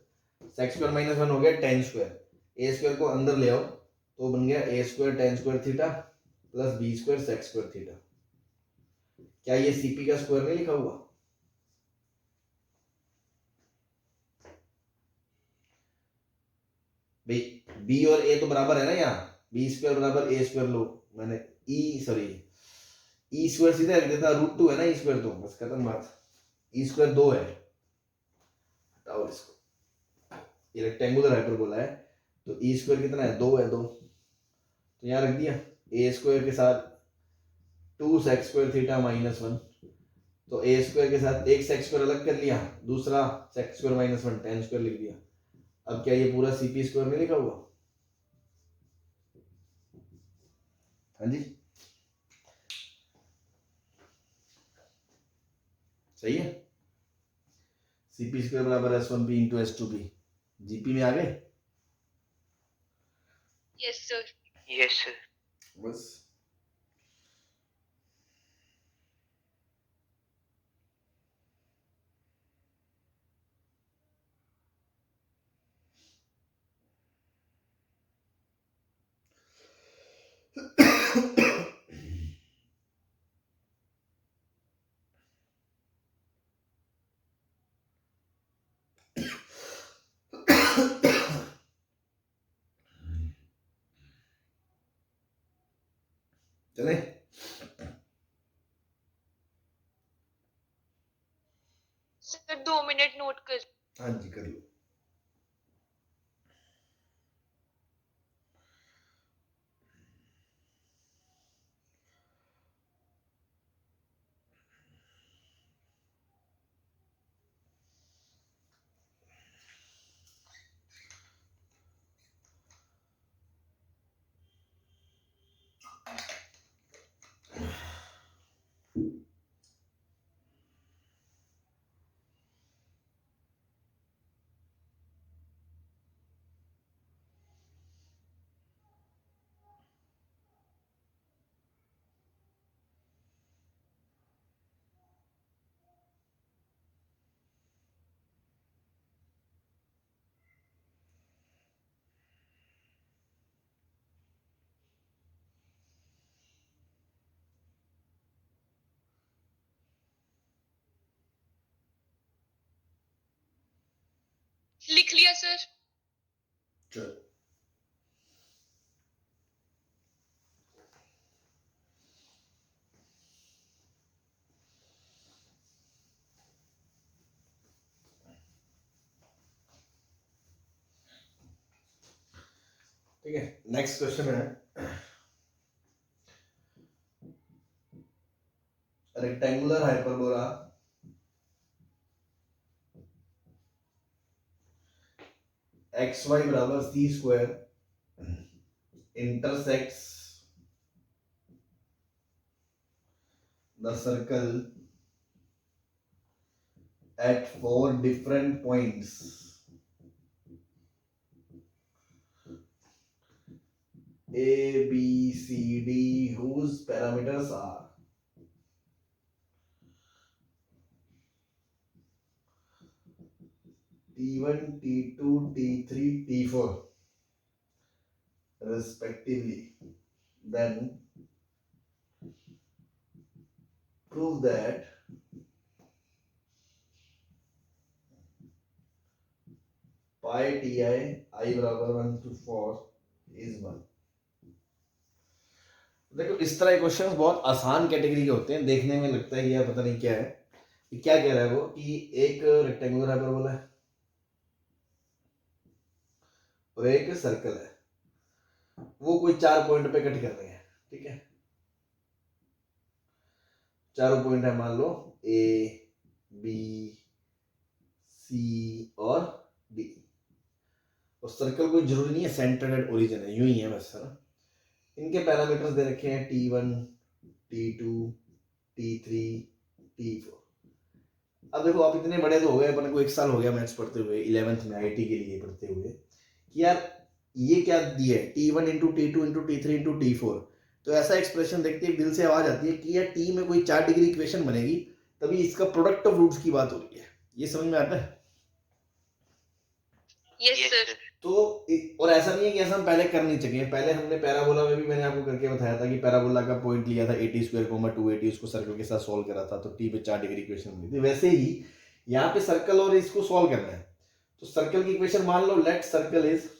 sec square minus 1 हो गया टेन स्क्वायर, ए स्क्वायर को अंदर ले आओ तो बन गया a square tan square theta plus b square sec square theta. क्या ये सीपी का स्क्वायर नहीं लिखा हुआ? भाई बी और ए तो बराबर है ना, यहाँ बी स्क्वायर बराबर ए स्क्वायर लो, मैंने ई स्क्वायर सीधा लिख देता, √2 है ना ई स्क्वायर, तो बस खत्म बात। ई स्क्वायर 2 है, हटाओ इसको, ये रेक्टेंगुलर हाइपरबोला है तो ई स्क्वायर कितना है? 2 है, 2 तो यहाँ रख दिया, ए स्क्वायर के साथ 2 सेक स्क्वायर थीटा माइनस 1, तो ए स्क्वायर के साथ एक सेक स्क्वायर अलग कर लिया, दूसरा sec square minus 1 tan square लिख दिया। अब क्या ये पूरा सीपी स्क्वायर में लिखा हुआ? हाँ जी, सही है। CP स्क्वायर बराबर S1P इंटू S2P। GP में आ गए। Yes, sir. Yes, sir. बस चले। Sir, 2 मिनट नोट कर। हाँ जी कर लो। लिख लिया सर। चलो ठीक है। नेक्स्ट क्वेश्चन है रेक्टेंगुलर हाइपरबोला XY बराबर C square intersects the circle at 4 different points A, B, C, D, whose parameters are T1, T2, T3, T4 respectively. Then prove that pi Ti I बराबर 1 to 4 is 1। देखो इस तरह के question बहुत आसान category के होते हैं, देखने में लगता है यार पता नहीं क्या है। क्या कह रहा है वो कि एक रेक्टेंगुलर हाइपरबोला है और एक सर्कल है, वो कोई 4 पॉइंट पे कट कर रहे हैं। ठीक है, चारों पॉइंट है मान लो A, B, C और D। और सर्कल कोई जरूरी नहीं है सेंटर एट ओरिजिन है, यूं ही है बस है ना। इनके पैरामीटर्स दे रखे हैं T1, T2, T3, T4। अब देखो आप इतने बड़े तो हो गए, अपने को 1 साल हो गया मैथ्स पढ़ते हुए, 11th में IIT के लिए पढ़ते हुए, कि यार ये क्या दिया है T1 into T2 into T3 into T4। तो ऐसा एक्सप्रेशन देखते ही दिल से आवाज आती है कि यार T में कोई 4 डिग्री इक्वेशन बनेगी, तभी इसका प्रोडक्ट ऑफ रूट्स की बात हो रही है। ये समझ में आता है? Yes sir. तो और ऐसा नहीं है कि ऐसा हम पहले कर नहीं सके। पहले हमने पैराबोला में भी मैंने आपको करके बताया था कि पैराबोला का पॉइंट लिया था 80 स्क्वायर कोमा 280, उसको सर्कल के साथ सॉल्व करा था, तो टी पे 4 डिग्री इक्वेशन बनी थी। वैसे ही यहाँ पे सर्कल और इसको सॉल्व करना है, तो सर्कल की इक्वेशन मान लो let circle is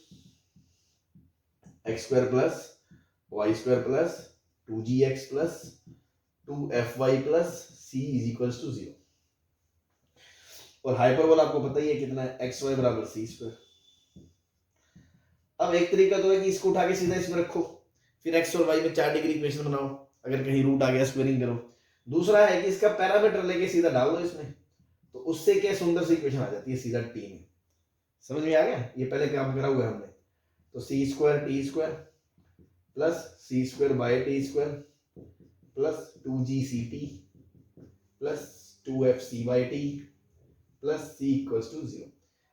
x square plus y square plus 2gx plus 2fy plus c is equals to 0। और हाइपरबोला आपको पता ही है कितना है, xy बराबर c स्क्वायर। अब एक तरीका तो है कि इसको उठा के सीधा इसमें रखो, फिर x और y में 4 डिग्री इक्वेशन बनाओ, अगर कहीं रूट आ गया स्क्वायरिंग करो। दूसरा है कि इसका पैरामीटर लेके सीधा डाल दो इसमें, तो उससे क्या सुंदर सी इक्वेशन आ जाती है सीधा t में। समझ में आ गया? ये पहले काम करा हुआ है हमने। तो c square t square plus c square by t square plus 2gct plus 2fc/t plus c equals to 0।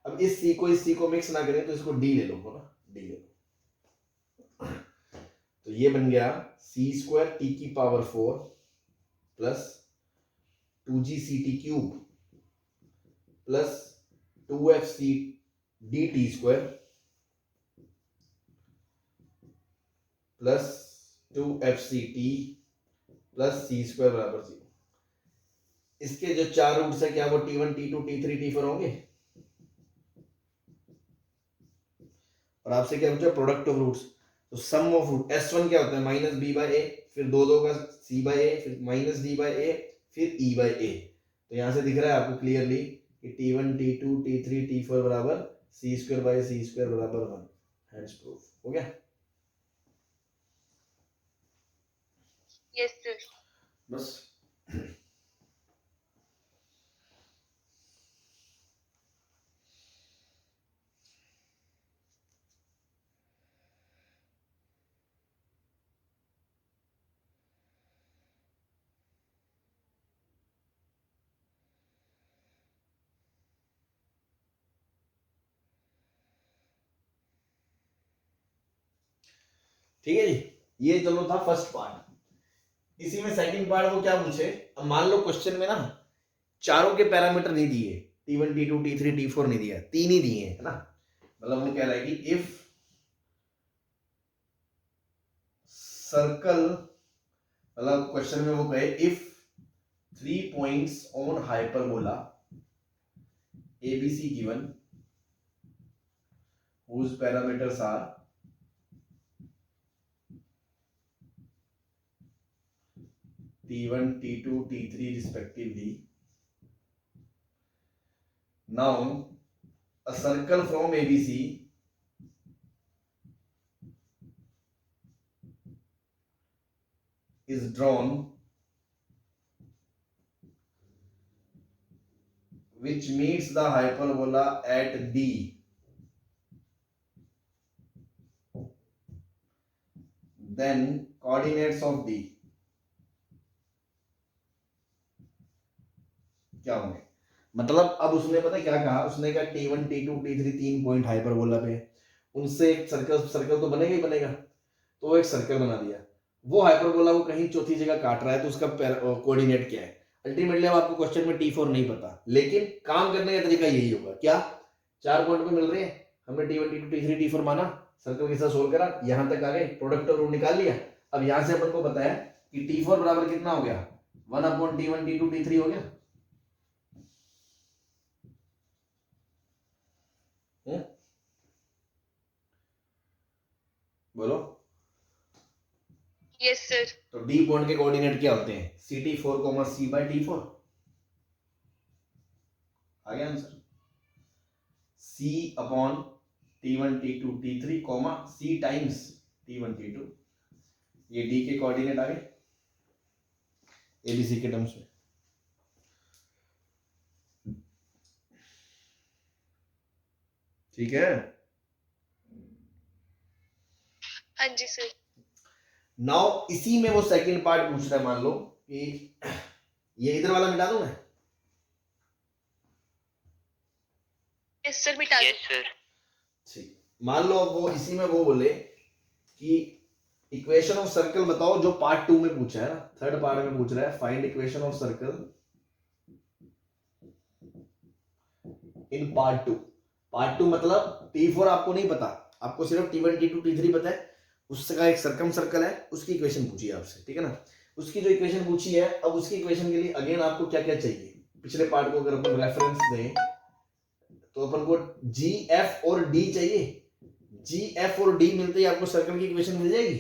अब इस c को मिक्स ना करें तो इसको d ले लो, ना d ले लो। तो ये बन गया c² t की power 4 plus 2gct³ plus 2fc dt² plus 2fct plus c² बराबर 0। इसके जो चार रूट्स है क्या वो t1 t2 t3 t4 होंगे? और आपसे क्या पूछा? Product of roots. तो सम ऑफ रूट s1 क्या होता है? माइनस b बाई ए, फिर दो का c बाई ए, फिर माइनस d बाई ए, फिर e बाई ए। तो यहां से दिख रहा है आपको क्लियरली कि t1 t2 t3 t4 बराबर c² बाई c² बराबर 1। हेंस प्रूफ हो गया। Yes, sir. बस ठीक है जी। ये चलो था फर्स्ट पार्ट। इसी में सेकंड पार्ट वो क्या पूछे, अब मान लो क्वेश्चन में ना चारों के पैरामीटर नहीं दिए, t1 t2 t3 t4 नहीं दिया, तीन ही दिए है ना। मतलब वो कह रहा है कि इफ सर्कल, मतलब क्वेश्चन में वो कहे if 3 points on hyperbola ABC given whose parameters are t1 t2 t3 respectively. Now a circle from ABC is drawn which meets the hyperbola at D. Then coordinates of D क्या होंगे? मतलब अब उसने पता क्या कहा, उसने कहा t1 t2 t3 तीन पॉइंट हाइपरबोला पे, उनसे एक सर्कल तो बनेगा ही बनेगा। तो एक सर्कल बना दिया, वो हाइपरबोला को कहीं चौथी जगह काट रहा है, तो उसका कोऑर्डिनेट क्या है? अल्टीमेटली अब आपको क्वेश्चन में t4 नहीं पता, लेकिन काम करने का तरीका यही होगा। क्या? चार पॉइंट पे मिल रहे हैं, हमने t1 t2 t3 t4 माना, सर्कल के साथ सोल्व करा, यहां तक आ गए, प्रोडक्ट और रूट निकाल लिया। अब यहां से अपन को बताया कि t4 बराबर कितना हो गया? 1/t1 t2 t3 हो गया। बोलो। Yes, sir. तो डी पॉइंट के कोऑर्डिनेट क्या होते हैं? ct4, c/t4। आ गया answer, c/t1 t2 t3, c times t1 t2। ये डी के कोऑर्डिनेट आ गए एबीसी के टर्म्स में। ठीक है। हाँ जी सर। नाउ इसी में वो सेकंड पार्ट पूछ रहा है, मान लो कि ये इधर वाला मिटा दूं मैं? यस सर, मिटा दो। Yes sir. ठीक, मान लो अब वो इसी में वो बोले कि इक्वेशन ऑफ सर्कल बताओ, जो पार्ट 2 में पूछा है ना, थर्ड पार्ट में पूछ रहा है find equation of circle in part 2। Part 2 मतलब t4 आपको नहीं पता, आपको सिर्फ t1 t2 t3 पता है, उसका एक सर्कम सर्कल है, उसकी इक्वेशन पूछी है आपसे, ठीक है ना। उसकी जो इक्वेशन पूछी है, अब उसकी इक्वेशन के लिए अगेन आपको क्या क्या चाहिए? पिछले पार्ट को अगर अपन रेफरेंस दें तो अपन को जी एफ और डी चाहिए। जी एफ और डी मिलते ही आपको सर्कल की इक्वेशन मिल जाएगी।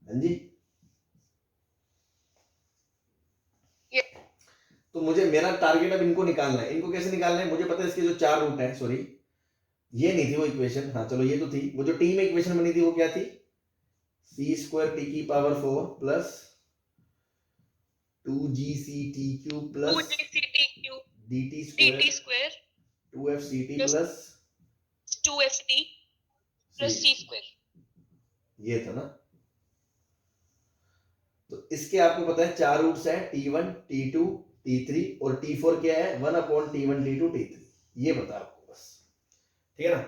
हाँ जी। तो मुझे मेरा टारगेट अब इनको निकालना है। इनको कैसे निकालना है? मुझे पता है इसके जो चार रूट हैं, सॉरी ये नहीं थी वो इक्वेशन, हाँ चलो ये तो थी। वो जो टी में इक्वेशन बनी थी वो क्या थी? c² t की power 4 plus 2gct³ plus 2gct³ dt² square 2fct plus plus 2ft plus c square। ये था ना। तो इसके आपको पता है 4 रूट्स है, T1, T2, T3 और T4 क्या है 1/T1, T2, T3, ये पता है आपको बस, ठीक है ना।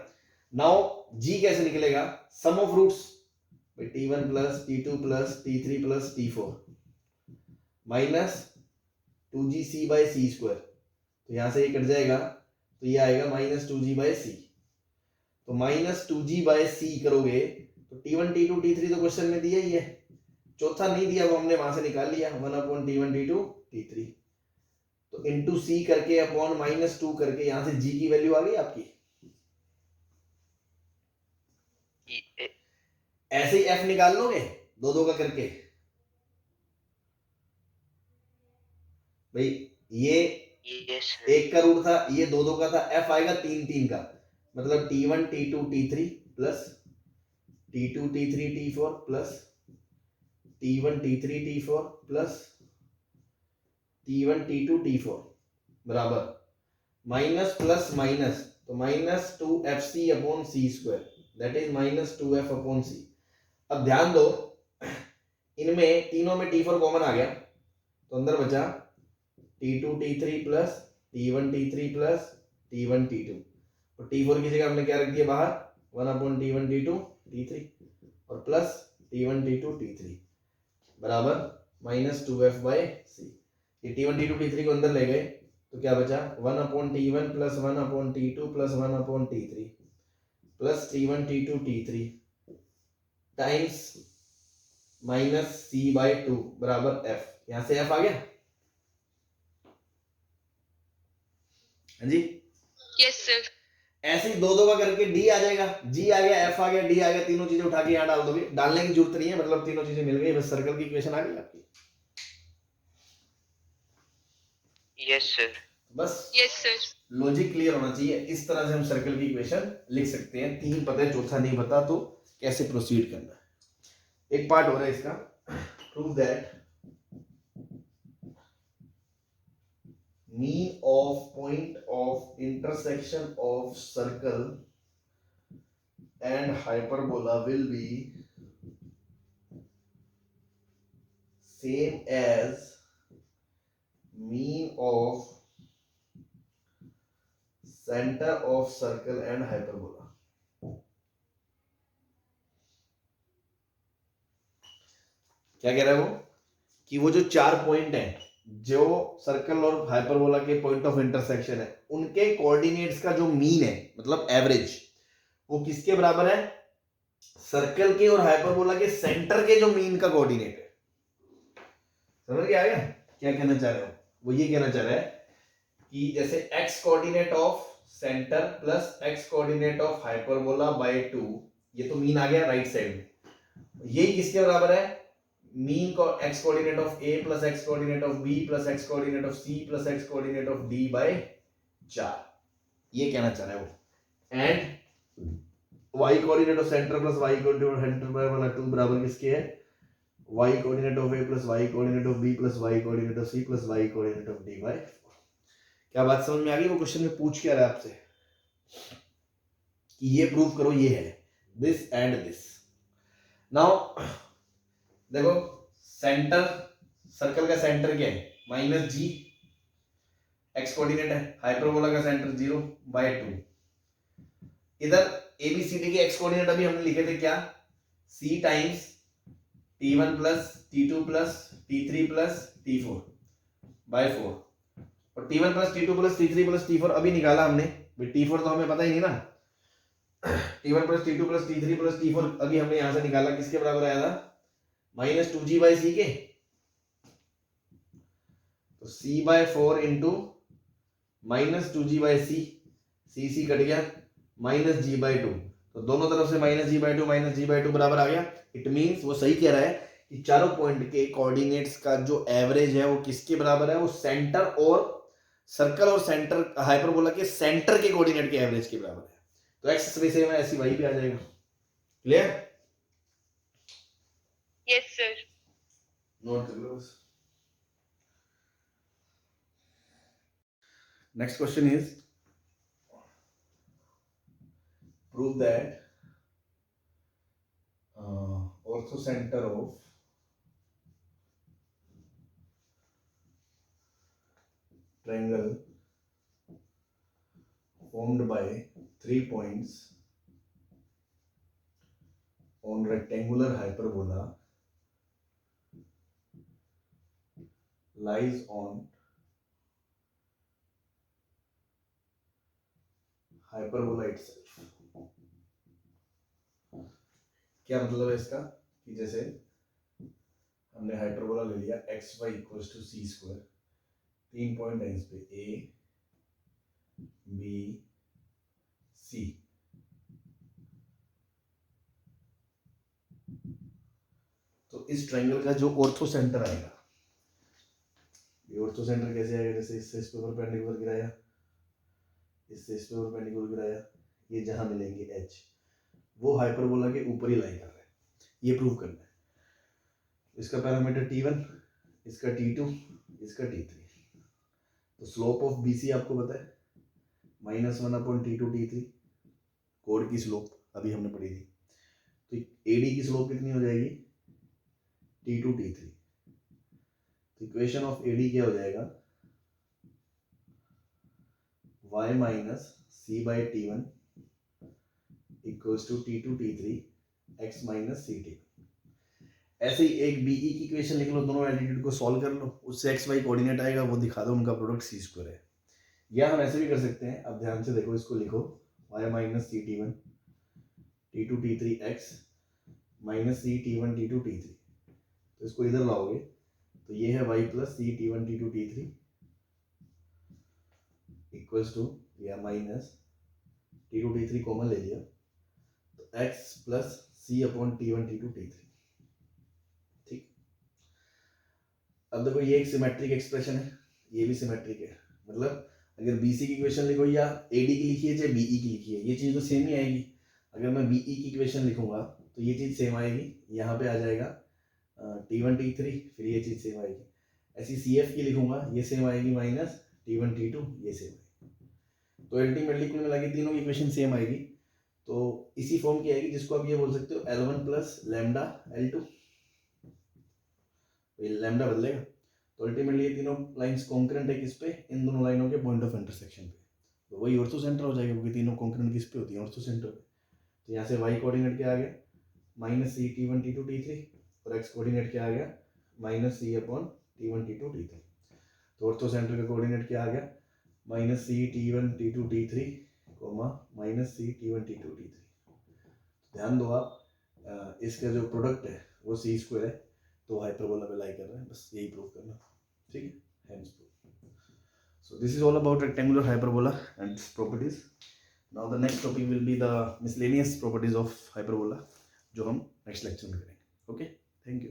नाउ G कैसे निकलेगा, sum of roots, T1 plus T2 plus T3 plus T4 minus 2GC/C², तो यहां से ये कट जाएगा, तो ये आएगा -2G/C। तो -2G/C करोगे तो T1 T2 T3 तो क्वेश्चन में दिया ही है, चौथा नहीं दिया वो हमने वहां से निकाल लिया 1/T1 T2 T3, तो इंटू सी करके अपॉन -2 करके यहां से G की वैल्यू आ गई आपकी। ऐसे ही F निकाल लोगे दो दो का करके, भाई ये एक का रूट था, ये दो दो का था, F आएगा 3 3 का, मतलब T1 T2 T3 plus T2 T3 T4 plus T1 T3 T4 plus T1 T2 T4 बराबर माइनस प्लस माइनस, तो -2FC upon C², that is -2F upon C। अब ध्यान दो इनमें तीनों में T4 कॉमन आ गया, तो अंदर बचा T2 T3 plus T1 T3 plus T1 T2, और T4 की जगह हमने क्या रख दिया बाहर 1/T1 T2 T3 और प्लस T1 T2 T3 बराबर -2F/C। ये T1 T2 T3 को अंदर ले गए तो क्या बचा 1/T1 plus 1/T2 plus 1/T3 plus T1 T2 T3 times -C/2 बराबर F। यहां से F आ गया, हाँ जी, यस सर। ऐसे ही दो दो का करके D आ जाएगा, G आ गया, F आ गया, D आ गया, तीनों चीजें उठा के यहाँ डाल दोगे, डालने की जरूरत नहीं है, मतलब तीनों चीजें मिल गई, बस सर्कल की इक्वेशन आ गई आपकी। Yes sir. बस यस सर। लॉजिक क्लियर होना चाहिए, इस तरह से हम सर्कल की इक्वेशन लिख सकते हैं। तीन पता है, चौथा नहीं पता तो कैसे प्रोसीड करना है। एक पार्ट हो रहा है इसका, prove that mean of point of intersection of circle and hyperbola will be same as mean of center of circle and hyperbola। क्या कह रहा है वो कि वो जो चार पॉइंट है जो सर्कल और हाइपरबोला के पॉइंट ऑफ इंटरसेक्शन है, उनके कोऑर्डिनेट्स का जो मीन है मतलब एवरेज, वो किसके बराबर है, सर्कल के और हाइपरबोला के सेंटर के जो मीन का कोऑर्डिनेट है। समझ गया आया क्या कहना चाह रहे हो, वो ये कहना चाह रहा है कि जैसे x coordinate of centre plus x coordinate of hyperbola by 2, ये तो मीन आ गया राइट साइड में, ये किसके बराबर है, मीन को x coordinate of a plus x coordinate of b plus x coordinate of c plus x coordinate of d by 4, ये कहना चाह रहा है वो। And y coordinate of centre plus y coordinate of centre वाला 2 बराबर किसके है, y coordinate of a plus y coordinate of b plus y coordinate of c plus y coordinate of d by 4। क्या बात समझ में आ गई, वो क्वेश्चन में पूछ क्या रहा है आपसे कि ये प्रूव करो, ये है दिस एंड दिस। नाउ देखो सेंटर, सर्कल का सेंटर क्या है -G, x कोऑर्डिनेट है, हाइपरबोला का सेंटर 0/2। इधर ABCD के x कोऑर्डिनेट अभी हमने लिखे थे क्या, C times T1 plus T2 plus T3 plus T4 by 4, और T1 plus T2 plus T3 plus T4 अभी निकाला हमने, T4 तो हमें पता ही नहीं ना, T1 plus T2 plus T3 plus T4 अभी हमने यहां से निकाला, किसके बराबर आया था -2G/C के, तो C/4 into -2G/C, C cut गया -G/2, तो दोनों तरफ से -G/2 बराबर आ गया। इट मींस वो सही कह रहा है कि चारों पॉइंट के कोऑर्डिनेट्स का जो एवरेज है वो किसके बराबर है, वो सेंटर और सर्कल और सेंटर हाइपरबोला के सेंटर के कोऑर्डिनेट के एवरेज के बराबर है। तो x से में ऐसी y भी आ जाएगा। क्लियर? Yes sir. नोट कर लो। Next question is prove that orthocenter of triangle formed by 3 points on rectangular hyperbola lies on hyperbola itself. क्या मतलब है इसका कि जैसे हमने हाइपरबोला ले लिया x y equals to c square, 3 point है इस पे ए बी सी, तो इस ट्रायंगल का जो ऑर्थो सेंटर आएगा, ये ऑर्थो सेंटर कैसे आएगा, जैसे इससे इस पे परपेंडिकुलर गिराया, इससे इस पे परपेंडिकुलर गिराया, ये जहां मिलेंगे एच, वो हाइपरबोला के ऊपर ही लाई कर रहे हैं, ये प्रूव करना है। इसका पैरामीटर T1, इसका T2, इसका T3। तो स्लोप ऑफ BC आपको पता है -1/T2 T3, कोड की स्लोप अभी हमने पढ़ी थी। तो AD की स्लोप कितनी हो जाएगी T2 T3। तो इक्वेशन ऑफ AD क्या हो जाएगा, y minus C/T1 equals to T2 T3 x minus CT। ऐसे ही एक BE की इक्वेशन लिख लो, दोनों एल्टीट्यूड को सॉल्व कर लो, उससे एक्स वाई कोऑर्डिनेट आएगा, वो दिखा दो, उनका प्रोडक्ट सी स्क्वायर है। या हम ऐसे भी कर सकते हैं, अब ध्यान से देखो, इसको लिखो y minus CT1 T2 T3 x minus CT1 T2 T3, तो इसको इधर लाओगे तो ये है y plus CT1 T2 T3 equals to या माइनस T2 T3 कॉमन ले लिया तो x plus C/T1 T2 T3। ठीक, अब देखो ये एक सिमेट्रिक एक्सप्रेशन है, ये भी सिमेट्रिक है, मतलब अगर BC की इक्वेशन लिखो या AD की लिखिए चाहे BE की लिखिए, ये चीज़ तो सेम ही आएगी। अगर मैं BE की इक्वेशन लिखूंगा तो ये चीज़ सेम आएगी, यहाँ पे आ जाएगा T1 T3, फिर ये चीज़ सेम आएगी। ऐसी CF की लिखूंगा, ये सेम आएगी माइनस T1 T2, ये सेम आएगी। तो अल्टीमेटली कुल मिला के तीनों की इक्वेशन सेम आएगी। तो इसी फॉर्म की आएगी जिसको आप ये बोल सकते हो L1 plus lambda L2, lambda बदलेगा। तो अल्टीमेटली ये तीनों लाइंस कॉन्करेंट है किस पे, इन दोनों लाइनों के पॉइंट ऑफ इंटरसेक्शन पे, तो वही ऑर्थो सेंटर हो जाएगा, क्योंकि तीनों कॉन्करेंट किस पे होती है, ऑर्थो सेंटर पे। तो यहाँ से y कोऑर्डिनेट क्या आ गया माइनस CT1 T2 T3 और x कोऑर्डिनेट क्या आ गया माइनस C/T1 T2 T3। तो ऑर्थो सेंटर का कोऑर्डिनेट क्या आ गया minus CT1 T2 T3 minus CT1 T2 T3। ध्यान दो आप, इसका जो प्रोडक्ट है वो सी स्क्वायर है, तो हाइपरबोला पे लाई कर रहे हैं, बस यही प्रूव करना, ठीक है। Hence prove. So this is all about rectangular hyperbola and its properties. Now the next topic will be the miscellaneous properties of hyperbola, जो हम नेक्स्ट लेक्चर में करेंगे। Okay, thank you.